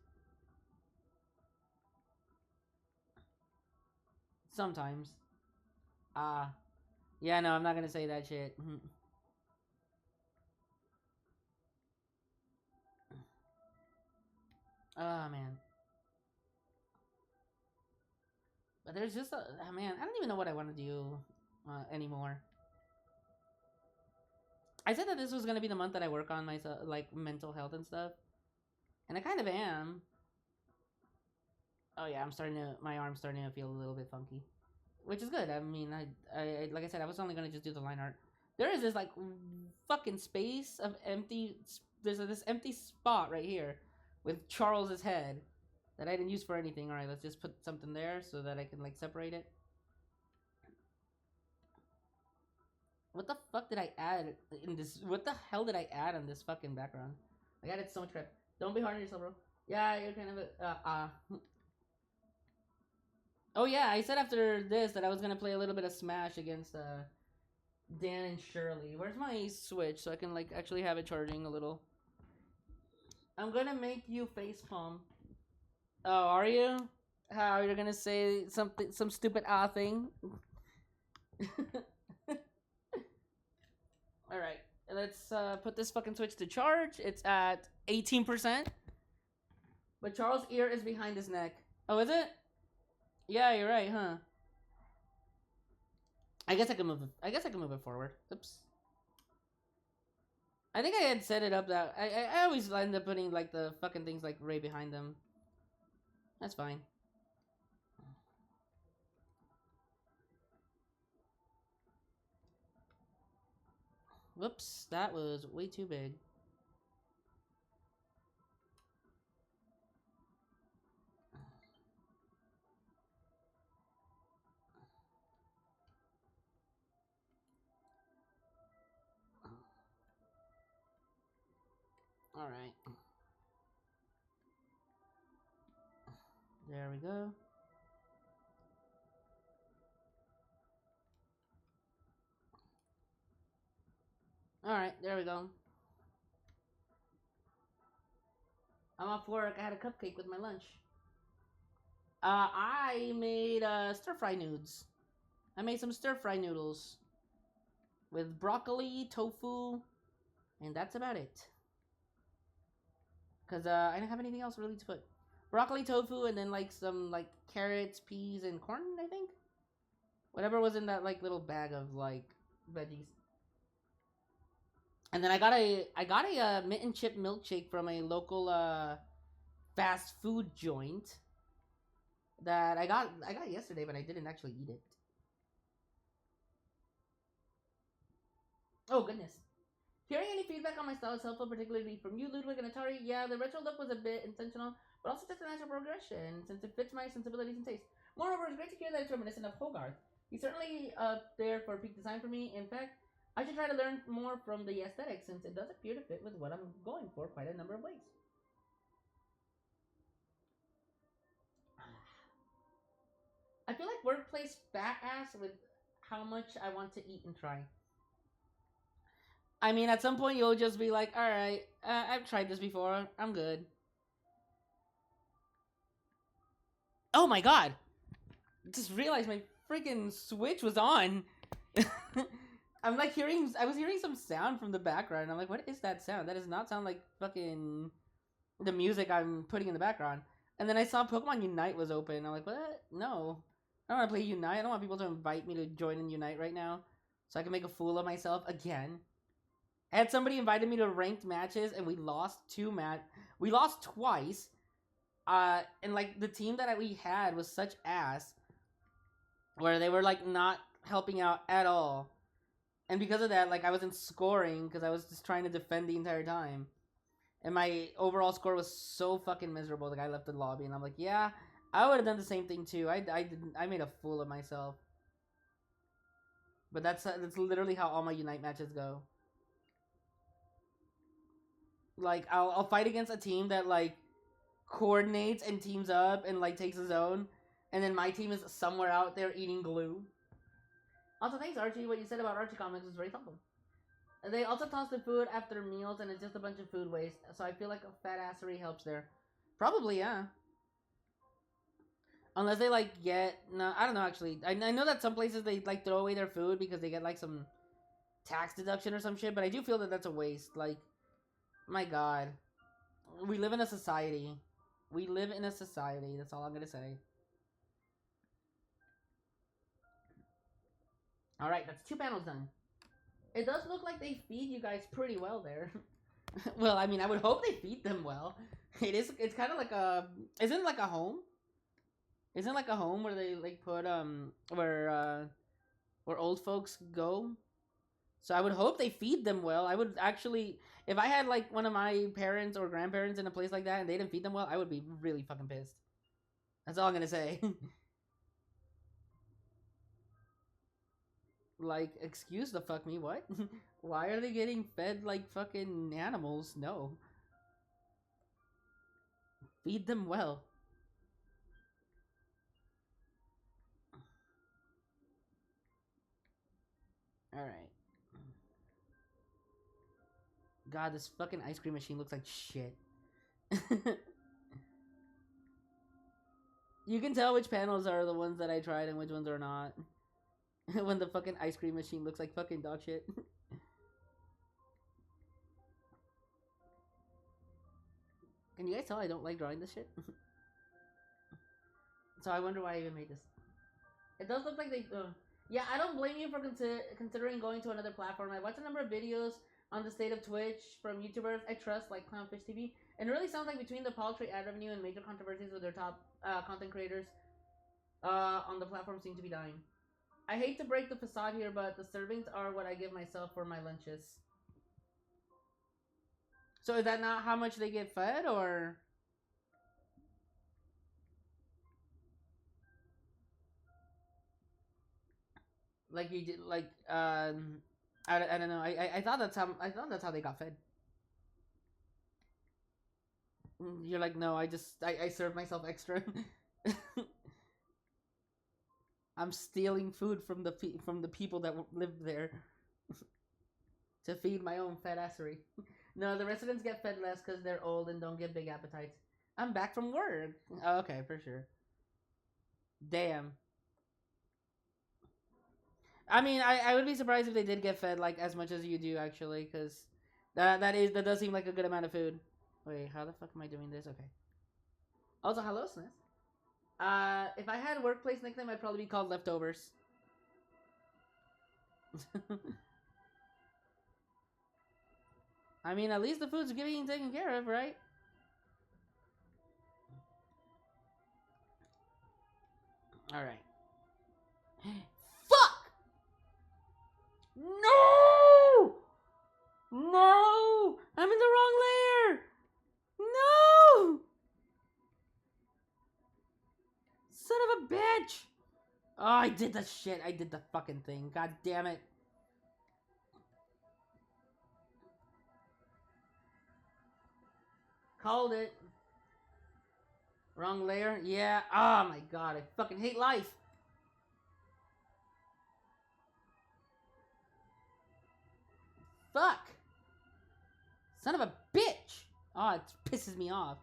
Sometimes. Ah. Yeah, no, I'm not gonna say that shit. Oh, man. But there's just a... Oh, man, I don't even know what I want to do anymore. I said that this was gonna be the month that I work on myself, like, mental health and stuff. And I kind of am. Oh, yeah, my arm's starting to feel a little bit funky. Which is good. I mean, I like I said, I was only gonna just do the line art. There is this, like, fucking space of empty... There's this empty spot right here with Charles's head that I didn't use for anything. Alright, let's just put something there so that I can, like, separate it. What the fuck did I add in this? What the hell did I add on this fucking background? I added so much crap. Don't be hard on yourself, bro. Yeah, you're kind of a... Oh yeah, I said after this that I was gonna play a little bit of Smash against Dan and Shirley. Where's my Switch so I can like actually have it charging a little? I'm gonna make you facepalm. Oh, are you? How you're gonna say some stupid thing? All right, let's put this fucking Switch to charge. It's at 18%. But Charles' ear is behind his neck. Oh, is it? Yeah, you're right, huh? I guess I can move it forward. Oops. I think I had set it up that I always end up putting like the fucking things like right behind them. That's fine. Whoops, that was way too big. All right. There we go. All right, there we go. I'm off work. I had a cupcake with my lunch. I made stir-fry noodles. I made some stir-fry noodles with broccoli, tofu, and that's about it. Cause I didn't have anything else really to put. Broccoli, tofu, and then like some like carrots, peas, and corn. I think. Whatever was in that like little bag of like veggies. And then I got a mint and chip milkshake from a local fast food joint that I got yesterday, but I didn't actually eat it. Oh goodness. Hearing any feedback on my style is helpful, particularly from you, Ludwig and Atari. Yeah, the retro look was a bit intentional, but also just a natural progression, since it fits my sensibilities and taste. Moreover, it's great to hear that it's reminiscent of Hogarth. He's certainly up there for peak design for me. In fact, I should try to learn more from the aesthetic, since it does appear to fit with what I'm going for quite a number of ways. I feel like workplace fat ass with how much I want to eat and try. I mean, at some point you'll just be like, alright, I've tried this before. I'm good. Oh my god! Just realized my freaking Switch was on. I'm like I was hearing some sound from the background. And I'm like, what is that sound? That does not sound like fucking the music I'm putting in the background. And then I saw Pokemon Unite was open. I'm like, what? No. I don't want to play Unite. I don't want people to invite me to join in Unite right now. So I can make a fool of myself again. I had somebody invited me to ranked matches, and we lost we lost twice. And like the team that we had was such ass, where they were like not helping out at all. And because of that, like I wasn't scoring because I was just trying to defend the entire time. And my overall score was so fucking miserable. The guy left the lobby, and I'm like, yeah, I would have done the same thing too. I made a fool of myself. But that's literally how all my Unite matches go. Like, I'll fight against a team that, like, coordinates and teams up and, like, takes a zone. And then my team is somewhere out there eating glue. Also, thanks, Archie. What you said about Archie comics was very thoughtful. They also toss the food after meals, and it's just a bunch of food waste. So I feel like a fat assery helps there. Probably, yeah. Unless they, like, get... No, I don't know, actually. I know that some places they, like, throw away their food because they get, like, some tax deduction or some shit. But I do feel that that's a waste. Like, my God. We live in a society. We live in a society. That's all I'm gonna say. Alright, that's 2 panels done. It does look like they feed you guys pretty well there. Well, I mean, I would hope they feed them well. It's kind of like a... Isn't it like a home? Isn't it like a home where they, like, put, where old folks go? So I would hope they feed them well. I would actually... If I had, like, one of my parents or grandparents in a place like that and they didn't feed them well, I would be really fucking pissed. That's all I'm gonna say. Like, excuse the fuck me, what? Why are they getting fed like fucking animals? No. Feed them well. Alright. God, this fucking ice cream machine looks like shit. You can tell which panels are the ones that I tried and which ones are not. When the fucking ice cream machine looks like fucking dog shit. Can you guys tell I don't like drawing this shit? So I wonder why I even made this. It does look like they... yeah, I don't blame you for considering going to another platform. I watched a number of videos on the state of Twitch from YouTubers I trust, like Clownfish TV, and it really sounds like between the paltry ad revenue and major controversies with their top content creators on the platform seem to be dying. I hate to break the facade here, but the servings are what I give myself for my lunches. So is that not how much they get fed, or... Like you did, like, I don't know. I thought that's how they got fed. You're like, no, I serve myself extra. I'm stealing food from the people that live there to feed my own fat assery. No, the residents get fed less because they're old and don't get big appetites. I'm back from work. Oh, okay, for sure. Damn. I mean, I would be surprised if they did get fed like as much as you do, actually, because that does seem like a good amount of food. Wait, how the fuck am I doing this? Okay. Also, hello, Smith. If I had a workplace nickname, I'd probably be called Leftovers. I mean, at least the food's getting taken care of, right? Alright. Fuck! No! No! I'm in the wrong layer! No! Son of a bitch! Oh, I did the shit. I did the fucking thing. God damn it. Called it. Wrong layer? Yeah. Oh my god, I fucking hate life. Fuck. Son of a bitch. Oh, it pisses me off.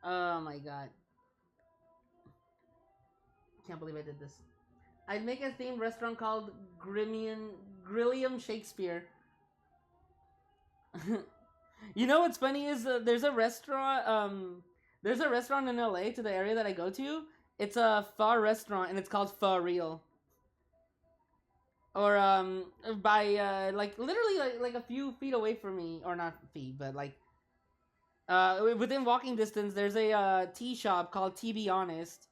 Oh my god. Can't believe I did this. I'd make a themed restaurant called Grilliam Shakespeare. You know what's funny is there's a restaurant in LA to the area that I go to. It's a pho restaurant and it's called Pho Real. Or by like literally like a few feet away from me, or not feet, but like within walking distance, there's a tea shop called To Be Honest.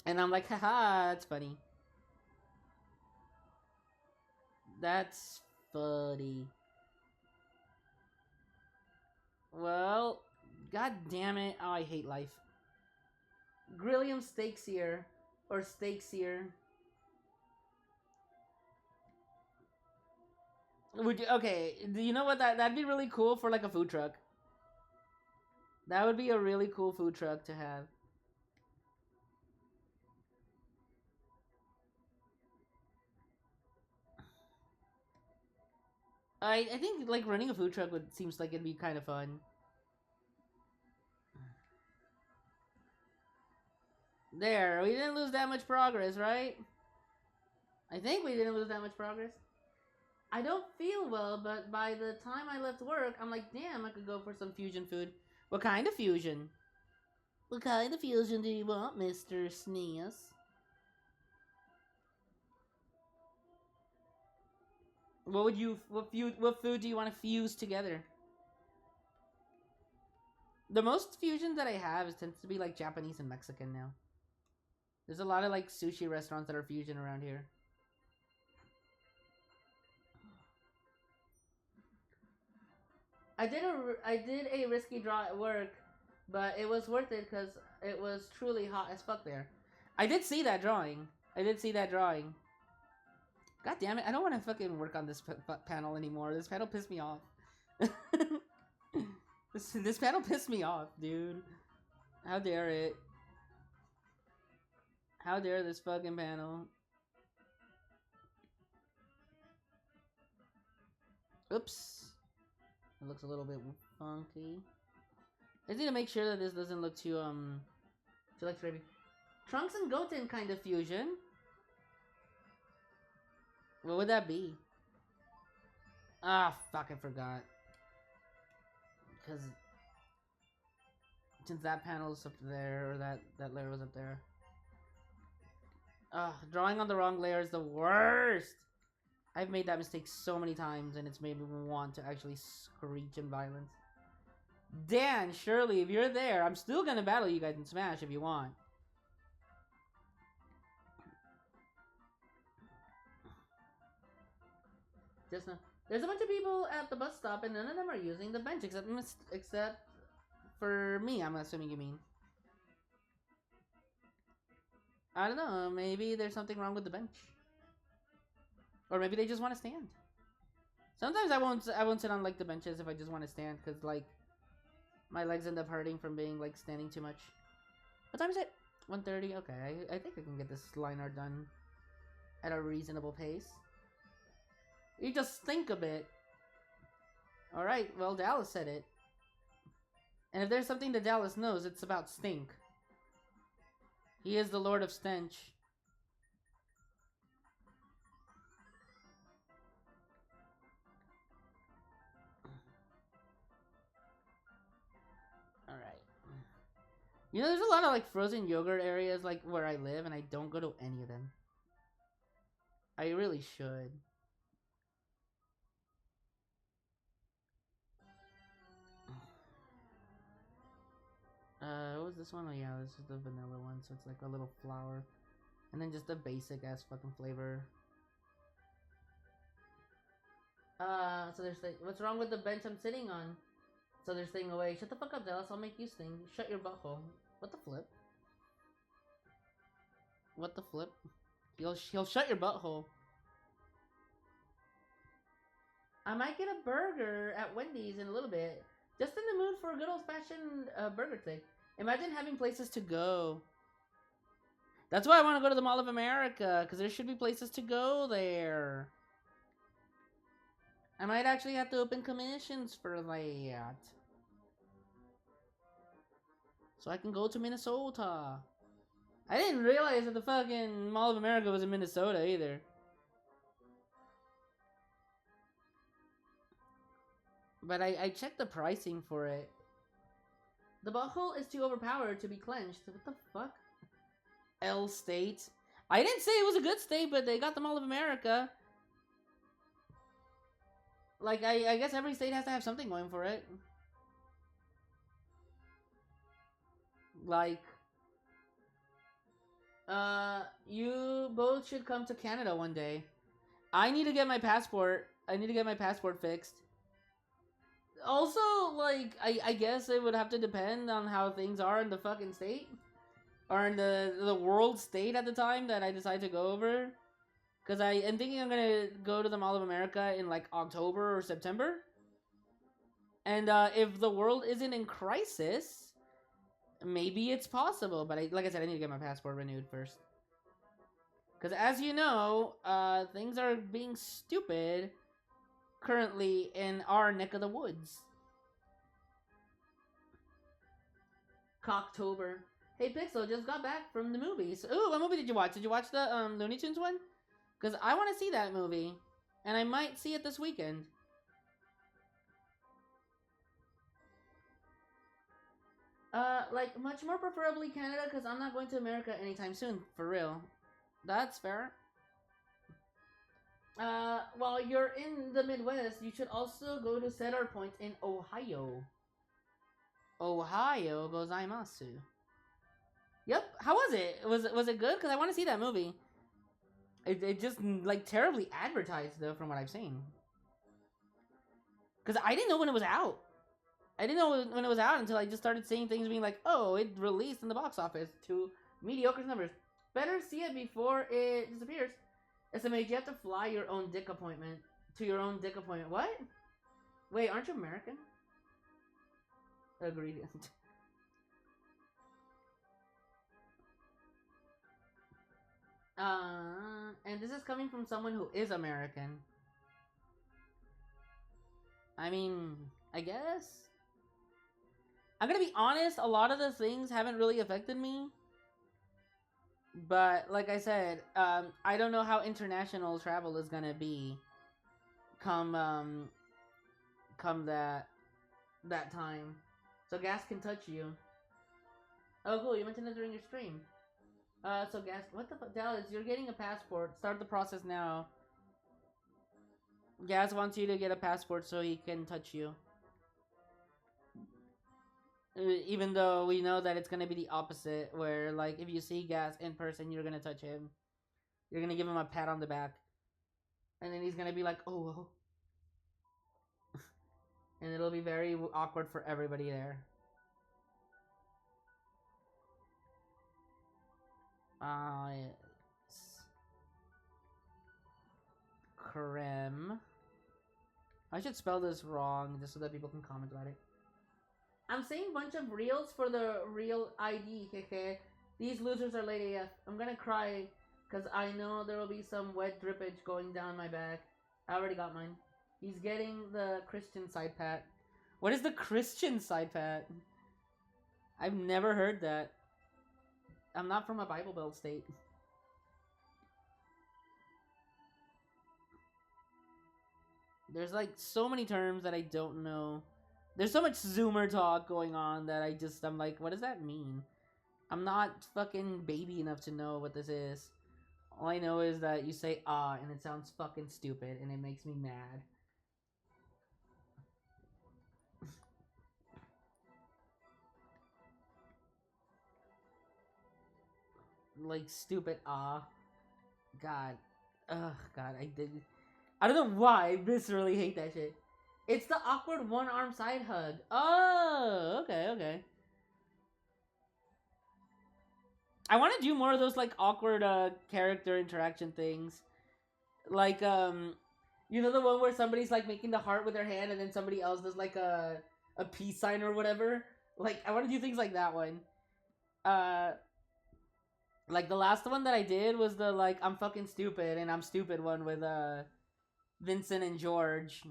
And I'm like, haha, that's funny. That's funny. Well, god damn it. Oh, I hate life. Grillium Steaksier. Or Steaksier. Would you? Okay, do you know what that'd be really cool for like a food truck. That would be a really cool food truck to have. I think like running a food truck would seems like it'd be kind of fun. There, we didn't lose that much progress, right? I think we didn't lose that much progress. I don't feel well, but by the time I left work, I'm like, damn, I could go for some fusion food. What kind of fusion? What kind of fusion do you want, Mr. Sneeze? What would you? What food do you want to fuse together? The most fusion that I have is tends to be like Japanese and Mexican now. There's a lot of like sushi restaurants that are fusion around here. I did a risky draw at work, but it was worth it because it was truly hot as fuck there. I did see that drawing. I did see that drawing. God damn it! I don't want to fucking work on this panel anymore. This panel pissed me off. this panel pissed me off, dude. How dare it? How dare this fucking panel? Oops. It looks a little bit funky. I need to make sure that this doesn't look too like Raby. Trunks and Goten kind of fusion. What would that be? Ah, fuck, I forgot. Because since that panel's up there, or that layer was up there. Drawing on the wrong layer is the worst. I've made that mistake so many times, and it's made me want to actually screech in violence. Dan, Shirley, if you're there, I'm still gonna battle you guys in Smash if you want. Just now. There's a bunch of people at the bus stop, and none of them are using the bench except for me. I'm assuming you mean. I don't know. Maybe there's something wrong with the bench, or maybe they just want to stand. Sometimes I won't sit on like the benches if I just want to stand because like my legs end up hurting from being like standing too much. What time is it? 1:30. Okay, I think I can get this line art done at a reasonable pace. You just think a bit. Alright, well, Dallas said it. And if there's something that Dallas knows, it's about stink. He is the Lord of Stench. Alright. You know, there's a lot of like frozen yogurt areas like where I live, and I don't go to any of them. I really should. What was this one? Oh yeah, this is the vanilla one, so it's like a little flour. And then just a basic ass fucking flavor. So they're saying, what's wrong with the bench I'm sitting on? So they're staying away. Shut the fuck up, Dallas, I'll make you sting. Shut your butthole. What the flip? What the flip? He'll shut your butthole. I might get a burger at Wendy's in a little bit. Just in the mood for a good old-fashioned burger thing. Imagine having places to go. That's why I want to go to the Mall of America, because there should be places to go there. I might actually have to open commissions for that. So I can go to Minnesota. I didn't realize that the fucking Mall of America was in Minnesota either. But I checked the pricing for it. The butthole is too overpowered to be clenched. What the fuck? L state. I didn't say it was a good state, but they got the Mall of America. Like, I guess every state has to have something going for it. Like, you both should come to Canada one day. I need to get my passport. I need to get my passport fixed. Also, like, I guess it would have to depend on how things are in the fucking state. Or in the world state at the time that I decide to go over. Because I am thinking I'm going to go to the Mall of America in like October or September. And if the world isn't in crisis, maybe it's possible. But like I said, I need to get my passport renewed first. Because as you know, things are being stupid currently in our neck of the woods. Cocktober. Hey Pixel, just got back from the movies. Ooh, what movie did you watch? Did you watch the Looney Tunes one? Because I want to see that movie. And I might see it this weekend. Like, much more preferably Canada, because I'm not going to America anytime soon, for real. That's fair. While you're in the Midwest, you should also go to Cedar Point in Ohio. Ohio gozaimasu. Yep. How was it? Was it good? Because I want to see that movie. It just, like, terribly advertised, though, from what I've seen. Because I didn't know when it was out. I didn't know when it was out until I just started seeing things being like, oh, it released in the box office to mediocre numbers. Better see it before it disappears. Estimate you have to fly your own dick appointment. To your own dick appointment. What? Wait, aren't you American? Agreed. And this is coming from someone who is American. I mean, I guess. I'm gonna be honest, a lot of the things haven't really affected me. But, like I said, I don't know how international travel is gonna be come that time. So gas can touch you. Oh, cool, you mentioned it during your stream. So gas, what the fuck? Dallas, you're getting a passport. Start the process now. Gas wants you to get a passport so he can touch you. Even though we know that it's gonna be the opposite, where like if you see Gas in person, you're gonna touch him. You're gonna give him a pat on the back, and then he's gonna be like, "Oh," and it'll be very awkward for everybody there. Yes. Creme. I should spell this wrong just so that people can comment about it. I'm seeing a bunch of reels for the real ID, kk. These losers are late AF. I'm gonna cry, because I know there will be some wet drippage going down my back. I already got mine. He's getting the Christian side pat. What is the Christian side pat? I've never heard that. I'm not from a Bible Belt state. There's like so many terms that I don't know. There's so much Zoomer talk going on that I'm like, what does that mean? I'm not fucking baby enough to know what this is. All I know is that you say ah and it sounds fucking stupid and it makes me mad. Like stupid ah. God. Ugh, God, I don't know why I viscerally hate that shit. It's the awkward one-arm side hug. Oh, okay. I want to do more of those, like, awkward, character interaction things. Like, you know the one where somebody's, like, making the heart with their hand and then somebody else does, like, a peace sign or whatever? Like, I want to do things like that one. Like, the last one that I did was the, like, I'm fucking stupid and I'm stupid one with, Vincent and George.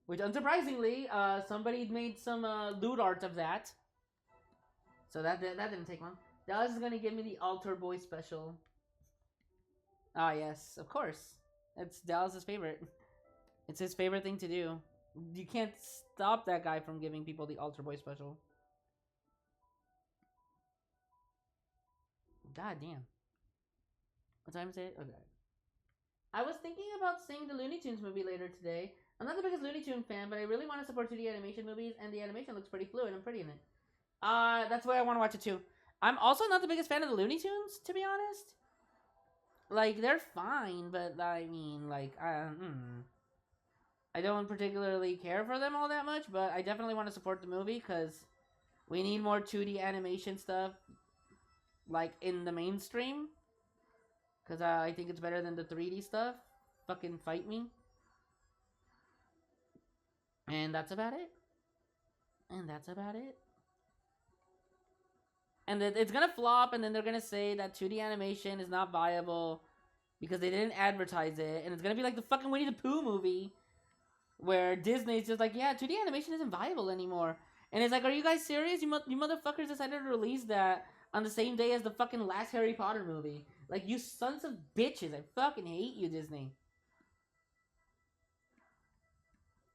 Which, unsurprisingly, somebody made some lewd art of that. So that didn't take long. Dallas is gonna give me the Altar Boy special. Ah, yes, of course. That's Dallas's favorite. It's his favorite thing to do. You can't stop that guy from giving people the Altar Boy special. God damn. What time is it? Okay. I was thinking about seeing the Looney Tunes movie later today. I'm not the biggest Looney Tunes fan, but I really want to support 2D animation movies, and the animation looks pretty fluid and pretty in it. That's why I want to watch it too. I'm also not the biggest fan of the Looney Tunes, to be honest. Like, they're fine, but I mean, like, I don't particularly care for them all that much, but I definitely want to support the movie, because we need more 2D animation stuff, like, in the mainstream. Because I think it's better than the 3D stuff. Fucking fight me. And that's about it. And that's about it. And it's gonna flop, and then they're gonna say that 2D animation is not viable because they didn't advertise it, and it's gonna be like the fucking Winnie the Pooh movie, where Disney's just like, yeah, 2D animation isn't viable anymore. And it's like, are you guys serious? You motherfuckers decided to release that on the same day as the fucking last Harry Potter movie. Like, you sons of bitches. I fucking hate you, Disney.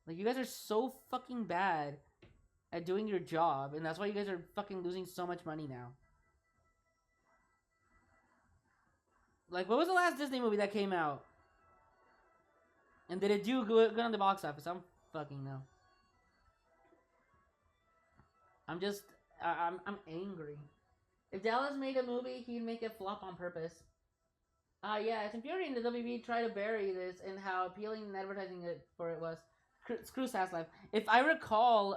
Like, you guys are so fucking bad at doing your job, and that's why you guys are fucking losing so much money now. Like, what was the last Disney movie that came out? And did it do good on the box office? I don't fucking know. I'm just, I'm angry. If Dallas made a movie, he'd make it flop on purpose. Yeah, it's infuriating the WB try to bury this and how appealing and advertising it for it was. Screw Sass Life. If I recall,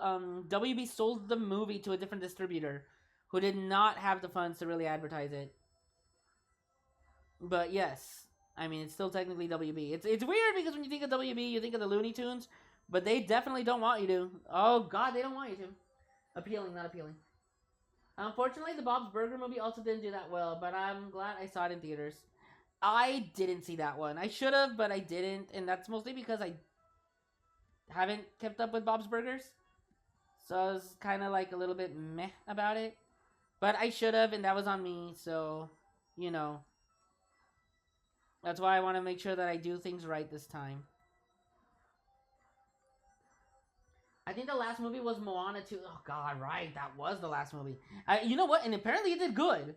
WB sold the movie to a different distributor who did not have the funds to really advertise it. But yes, I mean, it's still technically WB. It's weird because when you think of WB, you think of the Looney Tunes, but they definitely don't want you to. Oh god, they don't want you to. Appealing, not appealing. Unfortunately, the Bob's Burger movie also didn't do that well, but I'm glad I saw it in theaters. I didn't see that one. I should have, but I didn't, and that's mostly because I haven't kept up with Bob's Burgers. So I was kind of like a little bit meh about it. But I should have, and that was on me, so, you know. That's why I want to make sure that I do things right this time. I think the last movie was Moana 2. Oh, God, right. That was the last movie. You know what? And apparently it did good.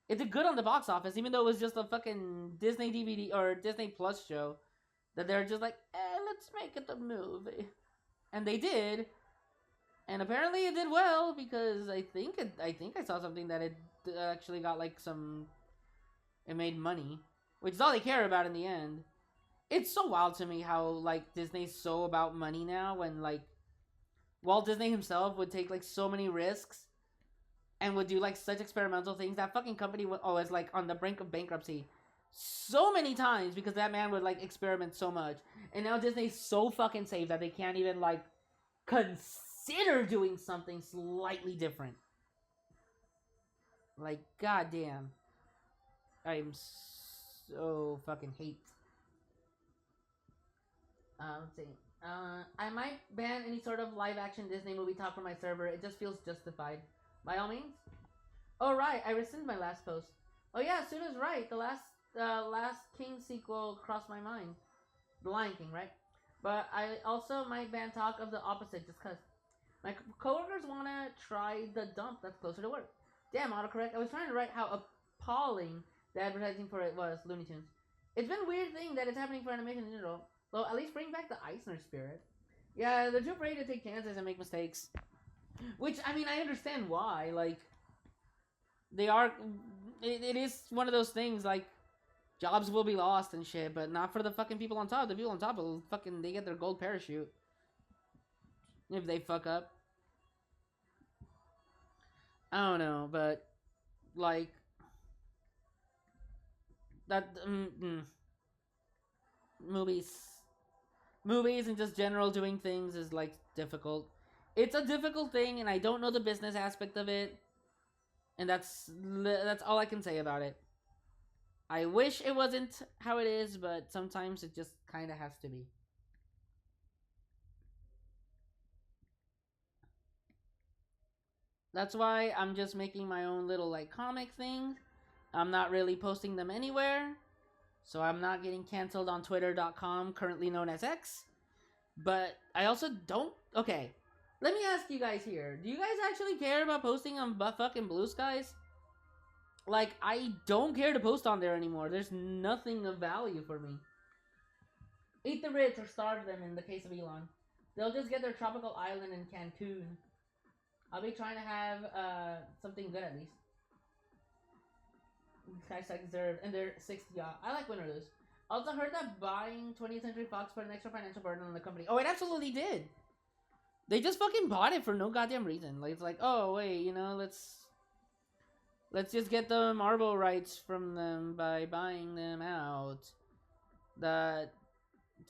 It did good on the box office, even though it was just a fucking Disney DVD or Disney Plus show. That they're just like, let's make it a movie. And they did. And apparently it did well, because I think I saw something that it actually got like some... It made money. Which is all they care about in the end. It's so wild to me how, like, Disney's so about money now, when, like, Walt Disney himself would take, like, so many risks and would do, like, such experimental things. That fucking company was, like, on the brink of bankruptcy so many times because that man would, like, experiment so much. And now Disney's so fucking safe that they can't even, like, consider doing something slightly different. Like, goddamn. I'm so fucking hate. Let's see. I might ban any sort of live-action Disney movie talk from my server. It just feels justified. By all means. Oh, right. I rescinded my last post. Oh, yeah. Suna's right. The last King sequel crossed my mind. The Lion King, right? But I also might ban talk of the opposite just because. My coworkers want to try the dump that's closer to work. Damn, autocorrect. I was trying to write how appalling the advertising for it was. Looney Tunes. It's been a weird thing that it's happening for animation in general. Well, at least bring back the Eisner spirit. Yeah, they're too afraid to take chances and make mistakes. Which, I mean, I understand why. Like, they are... It is one of those things, like, jobs will be lost and shit, but not for the fucking people on top. The people on top will fucking... They get their gold parachute. If they fuck up. I don't know, but... Like... That... Movies and just general doing things is, like, difficult. It's a difficult thing, and I don't know the business aspect of it. And that's all I can say about it. I wish it wasn't how it is, but sometimes it just kind of has to be. That's why I'm just making my own little, like, comic thing. I'm not really posting them anywhere. So I'm not getting canceled on Twitter.com, currently known as X. But I also don't... Okay, let me ask you guys here. Do you guys actually care about posting on fucking Blue Skies? Like, I don't care to post on there anymore. There's nothing of value for me. Eat the rich or starve them in the case of Elon. They'll just get their tropical island in Cancun. I'll be trying to have something good at least. Hashtag deserved, and they're 60 yacht. I like win or lose. Also heard that buying 20th Century Fox put an extra financial burden on the company. Oh, it absolutely did. They just fucking bought it for no goddamn reason. Like, it's like, oh wait, you know, let's Let's just get the Marvel rights from them by buying them out. The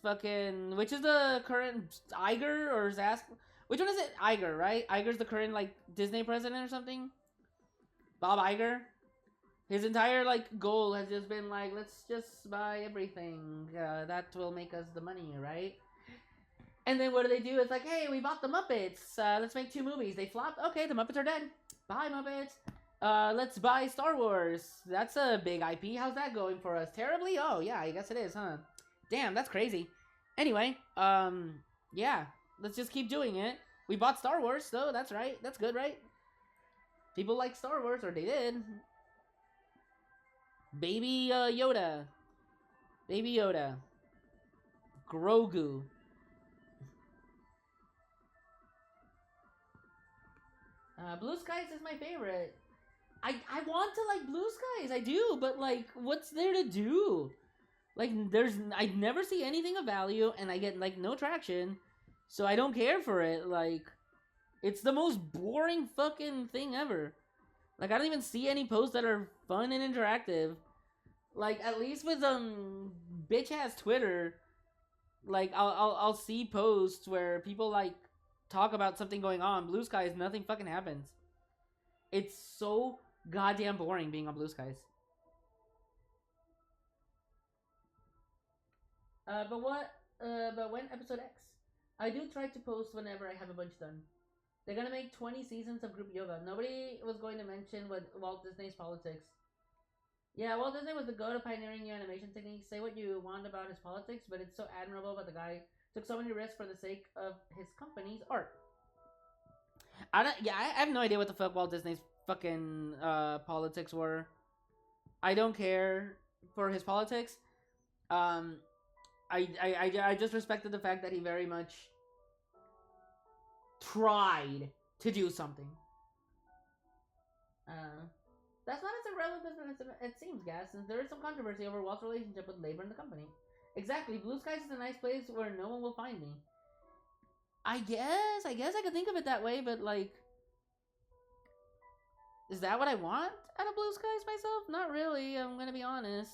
fucking, which is the current Iger or Zask? Which one is it? Iger, right? Iger's the current like Disney president or something. Bob Iger. His entire like goal has just been like, let's just buy everything. That will make us the money, right? And then what do? It's like, hey, we bought the Muppets. Let's make 2 movies. They flopped. Okay, the Muppets are dead. Bye, Muppets. Let's buy Star Wars. That's a big IP. How's that going for us? Terribly? Oh, yeah, I guess it is, huh? Damn, that's crazy. Anyway, yeah. Let's just keep doing it. We bought Star Wars, so that's right. That's good, right? People like Star Wars, or they did. Baby Yoda. Baby Yoda. Grogu. Blue Skies is my favorite. I want to like Blue Skies, I do, but like, what's there to do? Like, I never see anything of value, and I get like no traction, so I don't care for it. Like, it's the most boring fucking thing ever. Like, I don't even see any posts that are fun and interactive. Like, at least with bitch ass Twitter, like I'll see posts where people like talk about something going on. Blue Skies, nothing fucking happens. It's so goddamn boring being on Blue Skies. But when episode X? I do try to post whenever I have a bunch done. They're gonna make 20 seasons of group yoga. Nobody was going to mention what Walt Disney's politics. Yeah, Walt Disney was the go to pioneering new animation techniques. Say what you want about his politics, but it's so admirable that the guy took so many risks for the sake of his company's art. I have no idea what the fuck Walt Disney's fucking politics were. I don't care for his politics. I just respected the fact that he very much tried to do something. That's not as irrelevant as it seems, Gas, since there is some controversy over Walt's relationship with labor in the company. Exactly, Blue Skies is a nice place where no one will find me. I guess I could think of it that way, but like, is that what I want out of Blue Skies myself? Not really, I'm gonna be honest.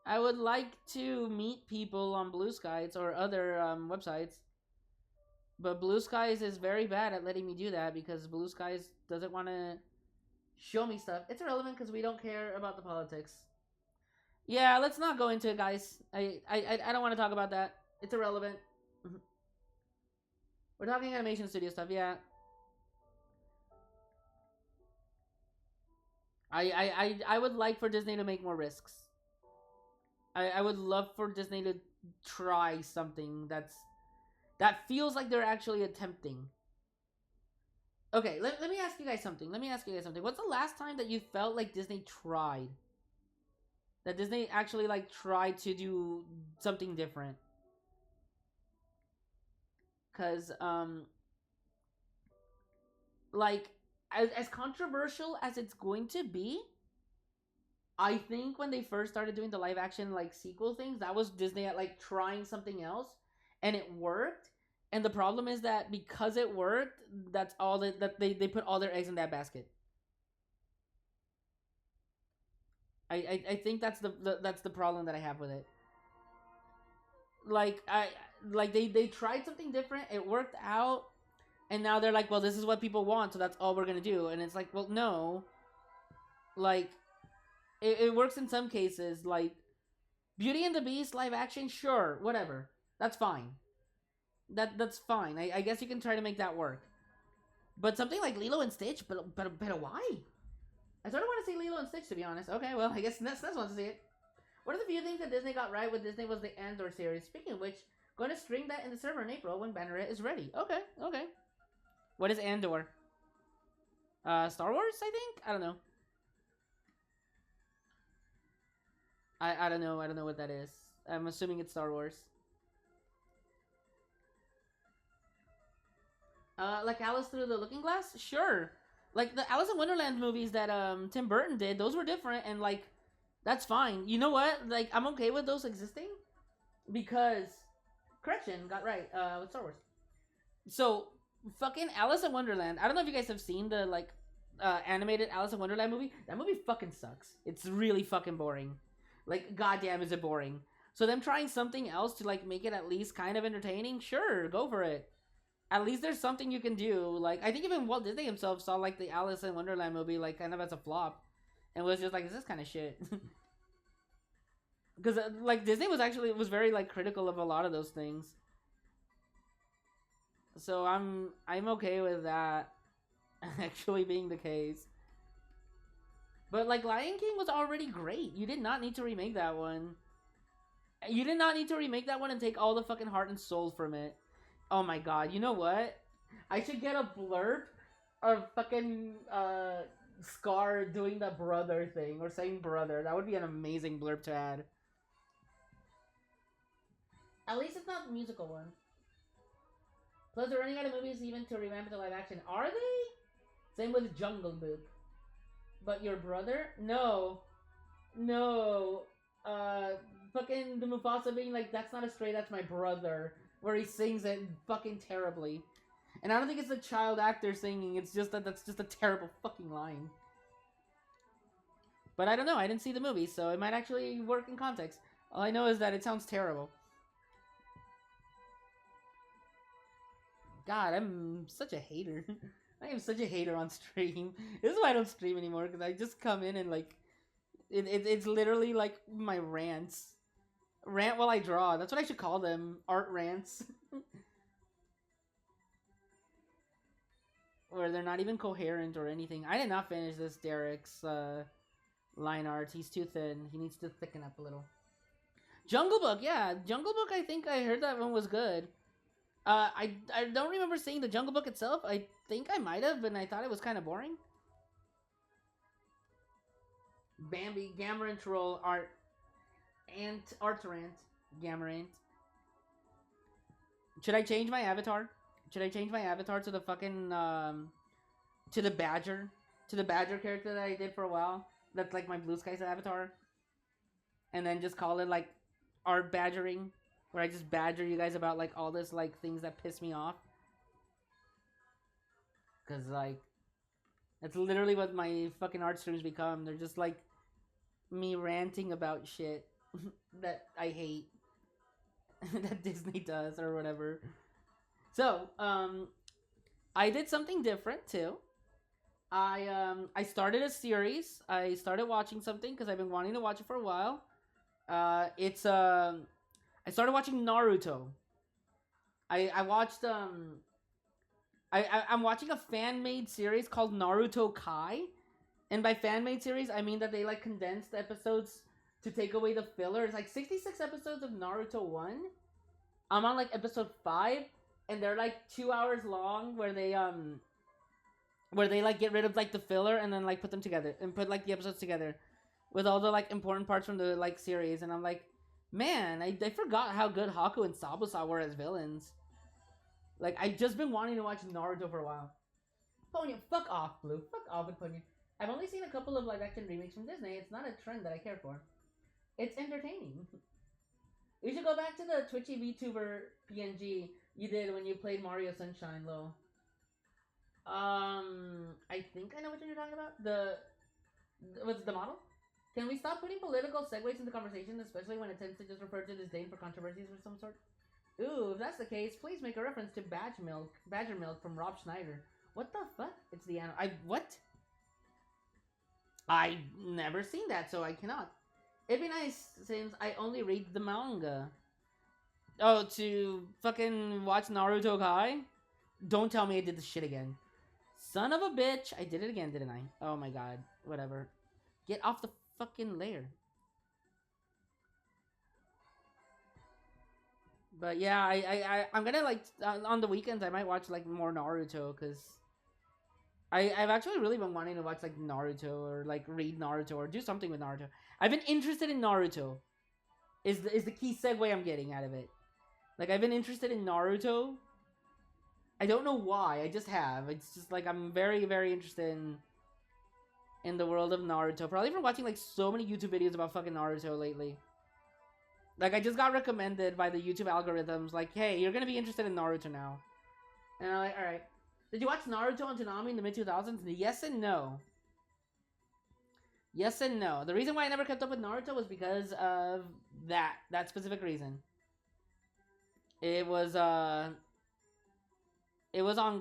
I would like to meet people on Blue Skies or other websites, but Blue Skies is very bad at letting me do that because Blue Skies doesn't want to show me stuff. It's irrelevant because we don't care about the politics. Yeah, let's not go into it, guys. I don't want to talk about that. It's irrelevant. We're talking animation studio stuff, yeah. I would like for Disney to make more risks. I would love for Disney to try something that feels like they're actually attempting. Okay, let me ask you guys something. What's the last time that you felt like Disney tried? That Disney actually like tried to do something different? Cause like as controversial as it's going to be, I think when they first started doing the live action like sequel things, that was Disney at like trying something else, and it worked. And the problem is that because it worked, that's all that they put all their eggs in that basket. I think that's the problem that I have with it. Like they tried something different, it worked out, and now they're like, well, this is what people want, so that's all we're gonna do. And it's like, well, no. Like, it works in some cases. Like, Beauty and the Beast live action, sure, whatever, that's fine. That's fine. I guess you can try to make that work. But something like Lilo and Stitch, but why? I sort of want to see Lilo and Stitch, to be honest. Okay, well, I guess Ness wants to see it. One of the few things that Disney got right with Disney was the Andor series. Speaking of which, going to stream that in the server in April when Banneret is ready. Okay. What is Andor? Star Wars, I think? I don't know. I don't know. I don't know what that is. I'm assuming it's Star Wars. Like Alice Through the Looking Glass? Sure. Like the Alice in Wonderland movies that Tim Burton did, those were different, and like, that's fine. You know what? Like, I'm okay with those existing because correction, got right with Star Wars. So fucking Alice in Wonderland. I don't know if you guys have seen the like animated Alice in Wonderland movie. That movie fucking sucks. It's really fucking boring. Like, goddamn, is it boring? So them trying something else to like make it at least kind of entertaining, sure, go for it. At least there's something you can do. Like, I think even Walt Disney himself saw like the Alice in Wonderland movie like kind of as a flop, and was just like, "This is kind of shit." Because like Disney was very like critical of a lot of those things. So I'm okay with that actually being the case. But like Lion King was already great. You did not need to remake that one. You did not need to remake that one and take all the fucking heart and soul from it. Oh my god, you know what? I should get a blurb of fucking Scar doing the brother thing or saying brother. That would be an amazing blurb to add. At least it's not the musical one. Plus, they're running out of movies even to revamp it to live action. Are they? Same with Jungle Book. But your brother? No. No. Fucking the Mufasa being like, that's not a stray, that's my brother. Where he sings it fucking terribly. And I don't think it's a child actor singing, it's just that that's just a terrible fucking line. But I don't know, I didn't see the movie, so it might actually work in context. All I know is that it sounds terrible. God, I'm such a hater. I am such a hater on stream. This is why I don't stream anymore, because I just come in and like... It's literally like my rants. Rant while I draw. That's what I should call them. Art rants. Where they're not even coherent or anything. I did not finish this Derek's line art. He's too thin. He needs to thicken up a little. Jungle Book, yeah. Jungle Book, I think I heard that one was good. I don't remember seeing the Jungle Book itself. I think I might have, and I thought it was kind of boring. Bambi, Gamarant Troll, Artarant, Gamarant. Should I change my avatar? Should I change my avatar to the fucking, to the Badger? To the Badger character that I did for a while? That's like my Blue Skies avatar? And then just call it like Art Badgering? Where I just badger you guys about like all this like things that piss me off? Cause like, that's literally what my fucking art streams become. They're just like me ranting about shit that I hate. That Disney does or whatever. So, I did something different too. I started a series. I started watching something because I've been wanting to watch it for a while. I started watching Naruto. I watched I'm watching a fan-made series called Naruto Kai. And by fan-made series, I mean that they like condensed episodes to take away the filler. It's like 66 episodes of Naruto 1. I'm on like episode 5, and they're like 2 hours long where they like get rid of like the filler and then like put them together and put like the episodes together with all the like important parts from the like series. And I'm like, man, I forgot how good Haku and Sabusa were as villains. Like, I've just been wanting to watch Naruto for a while. Ponyo, fuck off, Blue. Fuck off with Ponyo. I've only seen a couple of live-action remakes from Disney. It's not a trend that I care for. It's entertaining. You should go back to the Twitchy VTuber PNG you did when you played Mario Sunshine, Lo. I think I know what you're talking about. What's the model? Can we stop putting political segues into conversation, especially when it tends to just refer to disdain for controversies of some sort? Ooh, if that's the case, please make a reference to Badger Milk from Rob Schneider. What the fuck? It's the what? I've never seen that, so I cannot. It'd be nice since I only read the manga. Oh, to fucking watch Naruto Kai? Don't tell me I did this shit again. Son of a bitch. I did it again, didn't I? Oh my god. Whatever. Get off the fucking layer. But yeah, I'm gonna like, on the weekends I might watch like more Naruto, because I've actually really been wanting to watch like Naruto or like read Naruto or do something with Naruto. I've been interested in Naruto. Is the key segue I'm getting out of it. Like, I've been interested in Naruto. I don't know why, I just have. It's just like I'm very, very interested in the world of Naruto. Probably from watching like so many YouTube videos about fucking Naruto lately. Like, I just got recommended by the YouTube algorithms, like, hey, you're gonna be interested in Naruto now. And I'm like, alright. Did you watch Naruto and Toonami in the mid-2000s? Yes and no. Yes and no. The reason why I never kept up with Naruto was because of that specific reason. It was on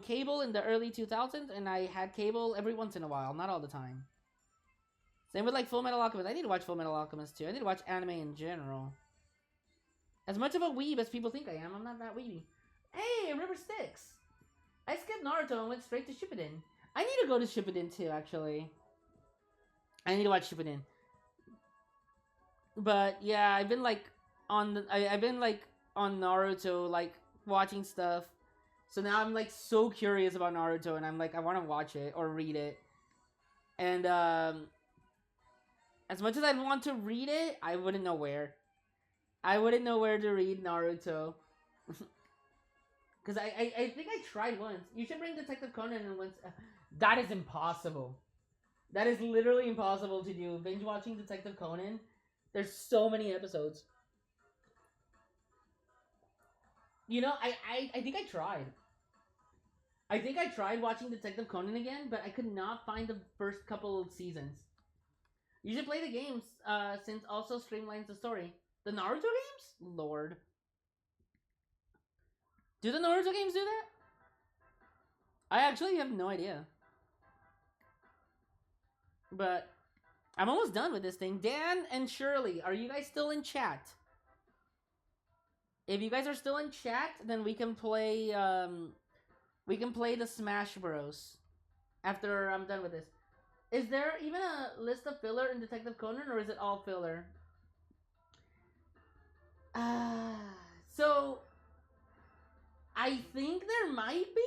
cable in the early 2000s, and I had cable every once in a while, not all the time. Same with like Full Metal Alchemist. I need to watch Full Metal Alchemist too. I need to watch anime in general. As much of a weeb as people think I am, I'm not that weeby. Hey, River Styx! I skipped Naruto and went straight to Shippuden. I need to go to Shippuden too, actually. I need to watch Shippuden. But yeah, I've been like I've been like on Naruto, like watching stuff. So now I'm like so curious about Naruto, and I'm like I want to watch it or read it. And as much as I'd want to read it, I wouldn't know where. I wouldn't know where to read Naruto. Because I think I tried once. You should bring Detective Conan in once. That is impossible. That is literally impossible to do. Binge watching Detective Conan. There's so many episodes. You know, I think I tried. I think I tried watching Detective Conan again, but I could not find the first couple of seasons. You should play the games, since also streamlines the story. The Naruto games? Lord. Do the Naruto games do that? I actually have no idea. But I'm almost done with this thing. Dan and Shirley, are you guys still in chat? If you guys are still in chat, then we can play the Smash Bros. After I'm done with this. Is there even a list of filler in Detective Conan, or is it all filler? So I think there might be.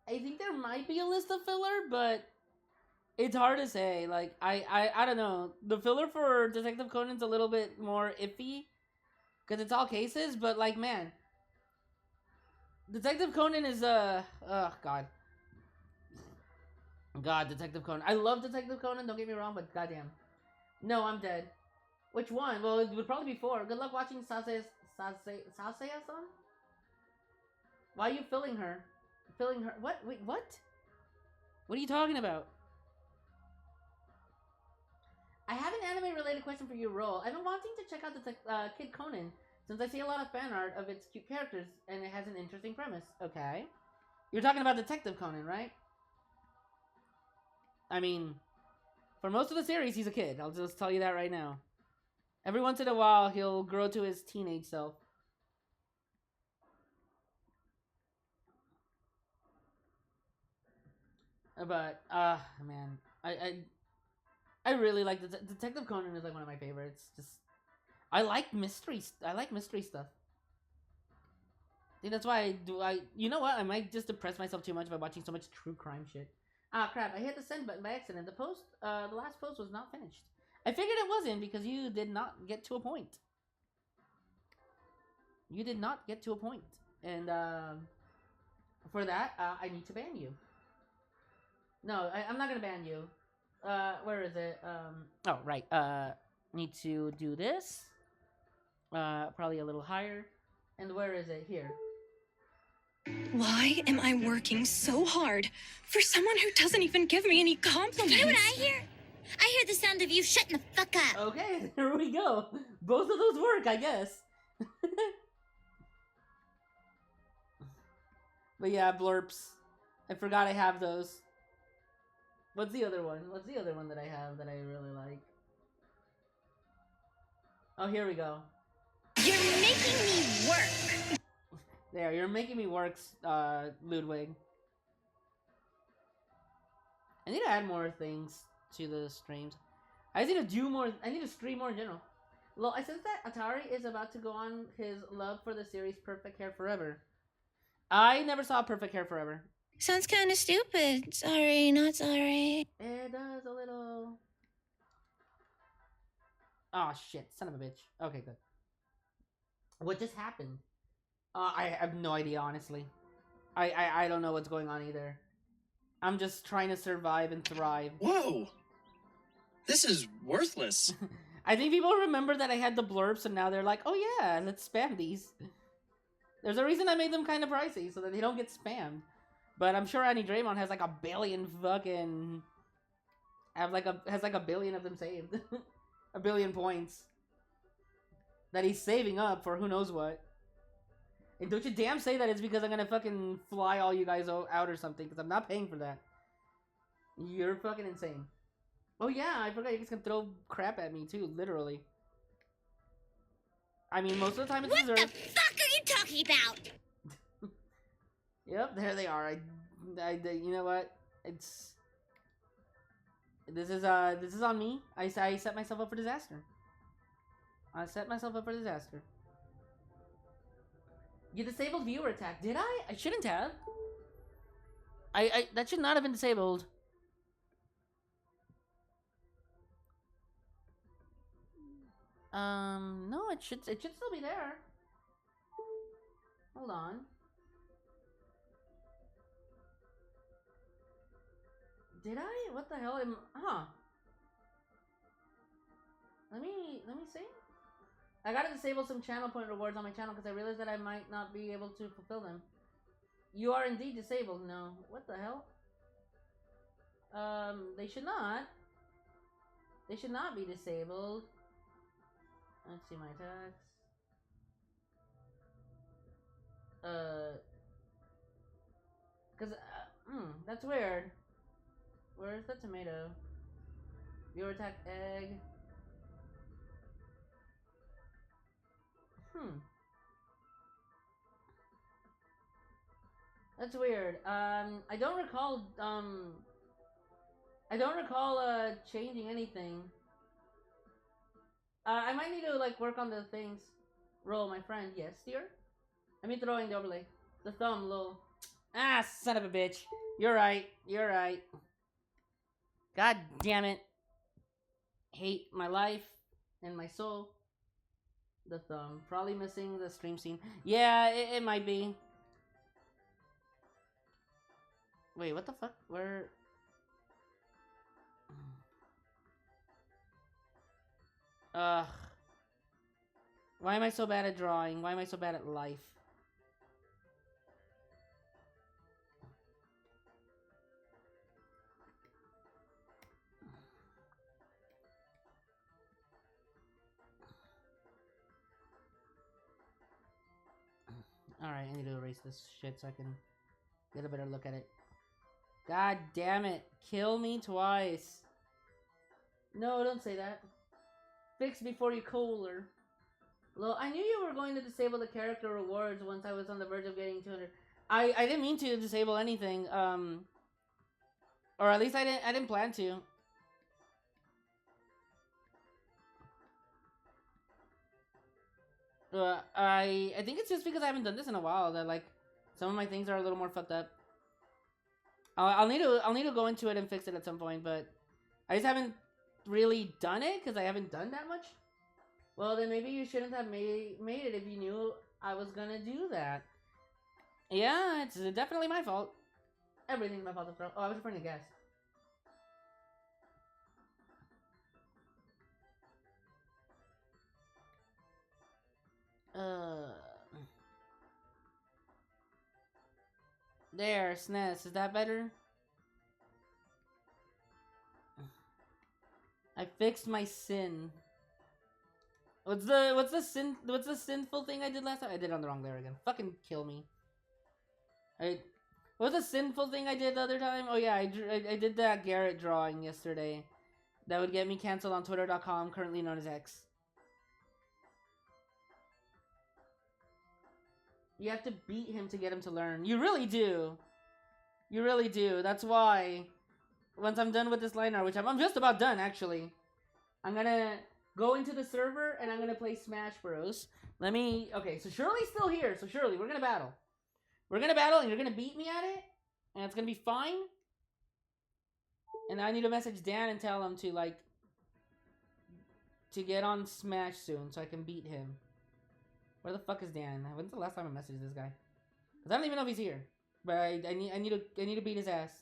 I think there might be a list of filler, but it's hard to say. Like I don't know. The filler for Detective Conan's a little bit more iffy because it's all cases. But like, man, Detective Conan is oh god, Detective Conan. I love Detective Conan. Don't get me wrong, but goddamn, no, I'm dead. Which one? Well, it would probably be 4. Good luck watching Sasaya-san? Why are you filling her? Filling her? What? Wait, what? What are you talking about? I have an anime-related question for you, Roll. I've been wanting to check out the Kid Conan, since I see a lot of fan art of its cute characters, and it has an interesting premise. Okay. You're talking about Detective Conan, right? I mean, for most of the series, he's a kid. I'll just tell you that right now. Every once in a while, he'll grow to his teenage self. But, man. I really like Detective Conan is like one of my favorites. Just, I like mystery stuff. I think that's why you know what? I might just depress myself too much by watching so much true crime shit. Ah, crap. I hit the send button by accident. The last post was not finished. I figured it wasn't because you did not get to a point. You did not get to a point. And, for that, I need to ban you. No, I'm not gonna ban you. Where is it? Oh, right. Need to do this. Probably a little higher. And where is it? Here. Why am I working so hard for someone who doesn't even give me any compliments? You know what I hear? I hear the sound of you shutting the fuck up. Okay, there we go. Both of those work, I guess. But yeah, blurps. I forgot I have those. What's the other one? What's the other one that I have that I really like? Oh, here we go. You're making me work. There, you're making me work, Ludwig. I need to add more things to the streams. I need to do more. I need to stream more in general. Well, I sense that Atari is about to go on his love for the series Perfect Hair Forever. I never saw Perfect Hair Forever. Sounds kind of stupid. Sorry, not sorry. It does a little. Oh shit! Son of a bitch. Okay, good. What just happened? I have no idea, honestly. I don't know what's going on either. I'm just trying to survive and thrive. Whoa! This is worthless. I think people remember that I had the blurbs, and now they're like, oh yeah, let's spam these. There's a reason I made them kind of pricey, so that they don't get spammed. But I'm sure Annie Draymond has like a billion fucking... has like a billion of them saved. A billion points. That he's saving up for who knows what. And don't you damn say that it's because I'm gonna fucking fly all you guys out or something, because I'm not paying for that. You're fucking insane. Oh yeah, I forgot you guys can throw crap at me too, literally. I mean, most of the time it's What the deserved. fuck are you talking about? Yep, there they are. You know what? This is on me. I set myself up for disaster. I set myself up for disaster. You disabled viewer attack. Did I? I shouldn't have. That should not have been disabled. No, it should still be there. Hold on. Did I? What the hell am... Huh. Let me see. I gotta disable some channel point rewards on my channel because I realized that I might not be able to fulfill them. You are indeed disabled. No. What the hell? They should not. They should not be disabled. Let's see my attacks. That's weird. Where's the tomato? Viewer attack egg. That's weird. I don't recall, changing anything. I might need to, like, work on the things. Roll, my friend. Yes, dear? Let me throw in the overlay. The thumb, lol. Ah, son of a bitch. You're right. You're right. God damn it. Hate my life and my soul. The thumb. Probably missing the stream scene. Yeah, it might be. Wait, what the fuck? Where... Ugh. Why am I so bad at drawing? Why am I so bad at life? Alright, I need to erase this shit so I can get a better look at it. God damn it. Kill me twice. No, don't say that. Fix before you cooler. Well, I knew you were going to disable the character rewards once I was on the verge of getting 200. I didn't mean to disable anything. Or at least I didn't plan to. I think it's just because I haven't done this in a while that, like, some of my things are a little more fucked up. I'll need to go into it and fix it at some point, but I just haven't really done it because I haven't done that much. Well, then maybe you shouldn't have made it if you knew I was gonna do that. Yeah, it's definitely my fault. Everything's my fault. Oh, I was trying to guess. There, SNES. Is that better? I fixed my sin. What's the sinful thing I did last time? I did it on the wrong layer again. Fucking kill me. What's the sinful thing I did the other time? Oh yeah, I did that Garrett drawing yesterday. That would get me canceled on Twitter.com, currently known as X. You have to beat him to get him to learn. You really do. You really do. That's why, once I'm done with this line art, which I'm just about done, actually, I'm gonna go into the server and I'm gonna play Smash Bros. Okay, so Shirley's still here, so Shirley, we're gonna battle. We're gonna battle and you're gonna beat me at it, and it's gonna be fine. And I need to message Dan and tell him to, like, to get on Smash soon so I can beat him. Where the fuck is Dan? When's the last time I messaged this guy? Cause I don't even know if he's here. But I need to beat his ass.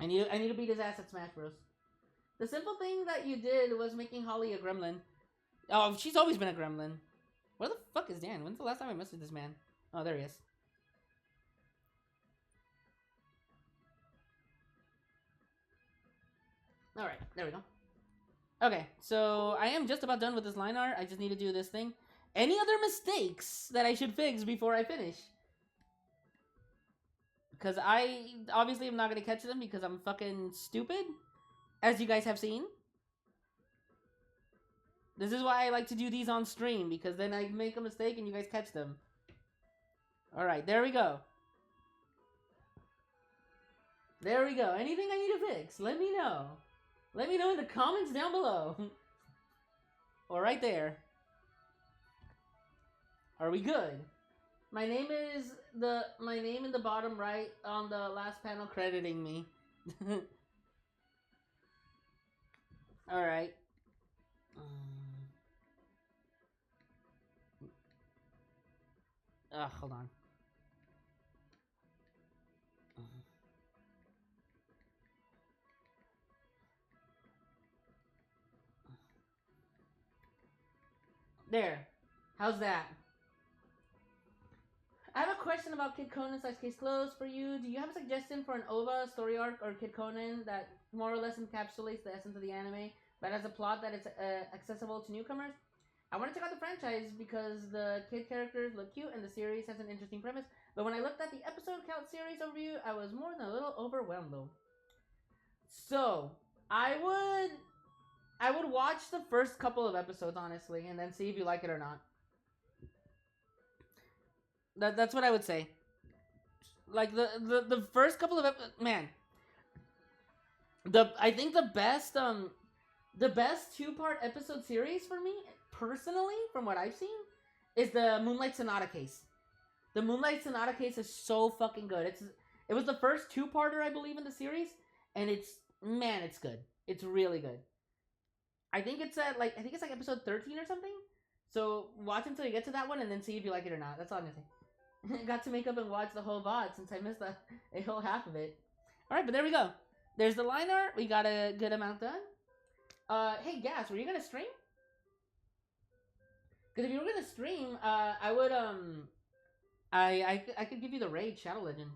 I need to beat his ass at Smash Bros. The simple thing that you did was making Holly a gremlin. Oh, she's always been a gremlin. Where the fuck is Dan? When's the last time I messaged this man? Oh, there he is. Alright, there we go. Okay, so I am just about done with this line art. I just need to do this thing. Any other mistakes that I should fix before I finish? Because I obviously am not going to catch them because I'm fucking stupid, as you guys have seen. This is why I like to do these on stream, because then I make a mistake and you guys catch them. Alright, there we go. There we go. Anything I need to fix, let me know. Let me know in the comments down below. Or right there. Are we good? My name in the bottom right on the last panel crediting me. Alright. Hold on. There. How's that? I have a question about Kid Conan / Case Closed for you. Do you have a suggestion for an OVA story arc or Kid Conan that more or less encapsulates the essence of the anime, but has a plot that is accessible to newcomers? I want to check out the franchise because the kid characters look cute and the series has an interesting premise, but when I looked at the episode count series overview, I was more than a little overwhelmed though. So, I would watch the first couple of episodes, honestly, and then see if you like it or not. That's what I would say. Like, the first couple of man. I think the best 2-part episode series for me, personally, from what I've seen, is the Moonlight Sonata case. The Moonlight Sonata case is so fucking good. It was the first 2-parter, I believe, in the series, and it's good. It's really good. I think it's like episode 13 or something. So watch until you get to that one and then see if you like it or not. That's all I'm gonna say. Got to make up and watch the whole VOD since I missed a whole half of it. Alright, but there we go. There's the line art. We got a good amount done. Hey Gas, were you gonna stream? Because if you were gonna stream, I would I could give you the raid Shadow Legend.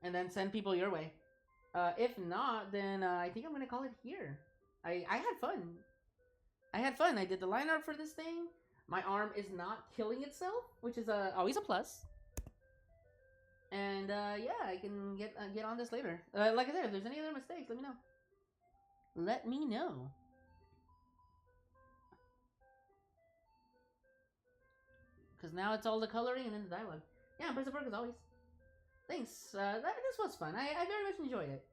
And then send people your way. If not, then I think I'm gonna call it here. I had fun. I did the line art for this thing. My arm is not killing itself, which is always a plus. And yeah, I can get on this later. Like I said, if there's any other mistakes, let me know. Let me know. Because now it's all the coloring and then the dialogue. Yeah, impressive work as always. Thanks. This was fun. I very much enjoyed it.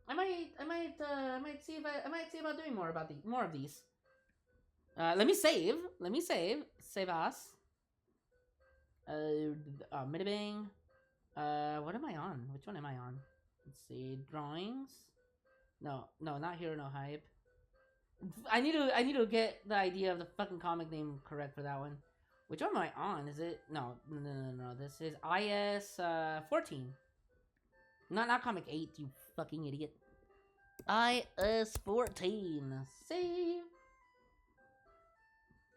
I might see about doing more of these. Let me save. Save us. Midibang. What am I on? Which one am I on? Let's see. Drawings. No, not Hero No Hype. I need to get the idea of the fucking comic name correct for that one. Which one am I on? Is it no? This is IS 14. Not comic 8. You fucking idiot. IS 14. Save.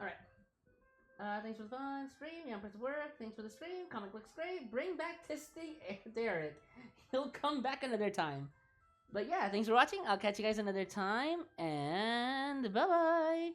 All right. Thanks for the fun stream. Yeah, impressive work. Thanks for the stream. Comic looks great. Bring back Tisty Derek. He'll come back another time. But yeah, thanks for watching. I'll catch you guys another time. And bye bye.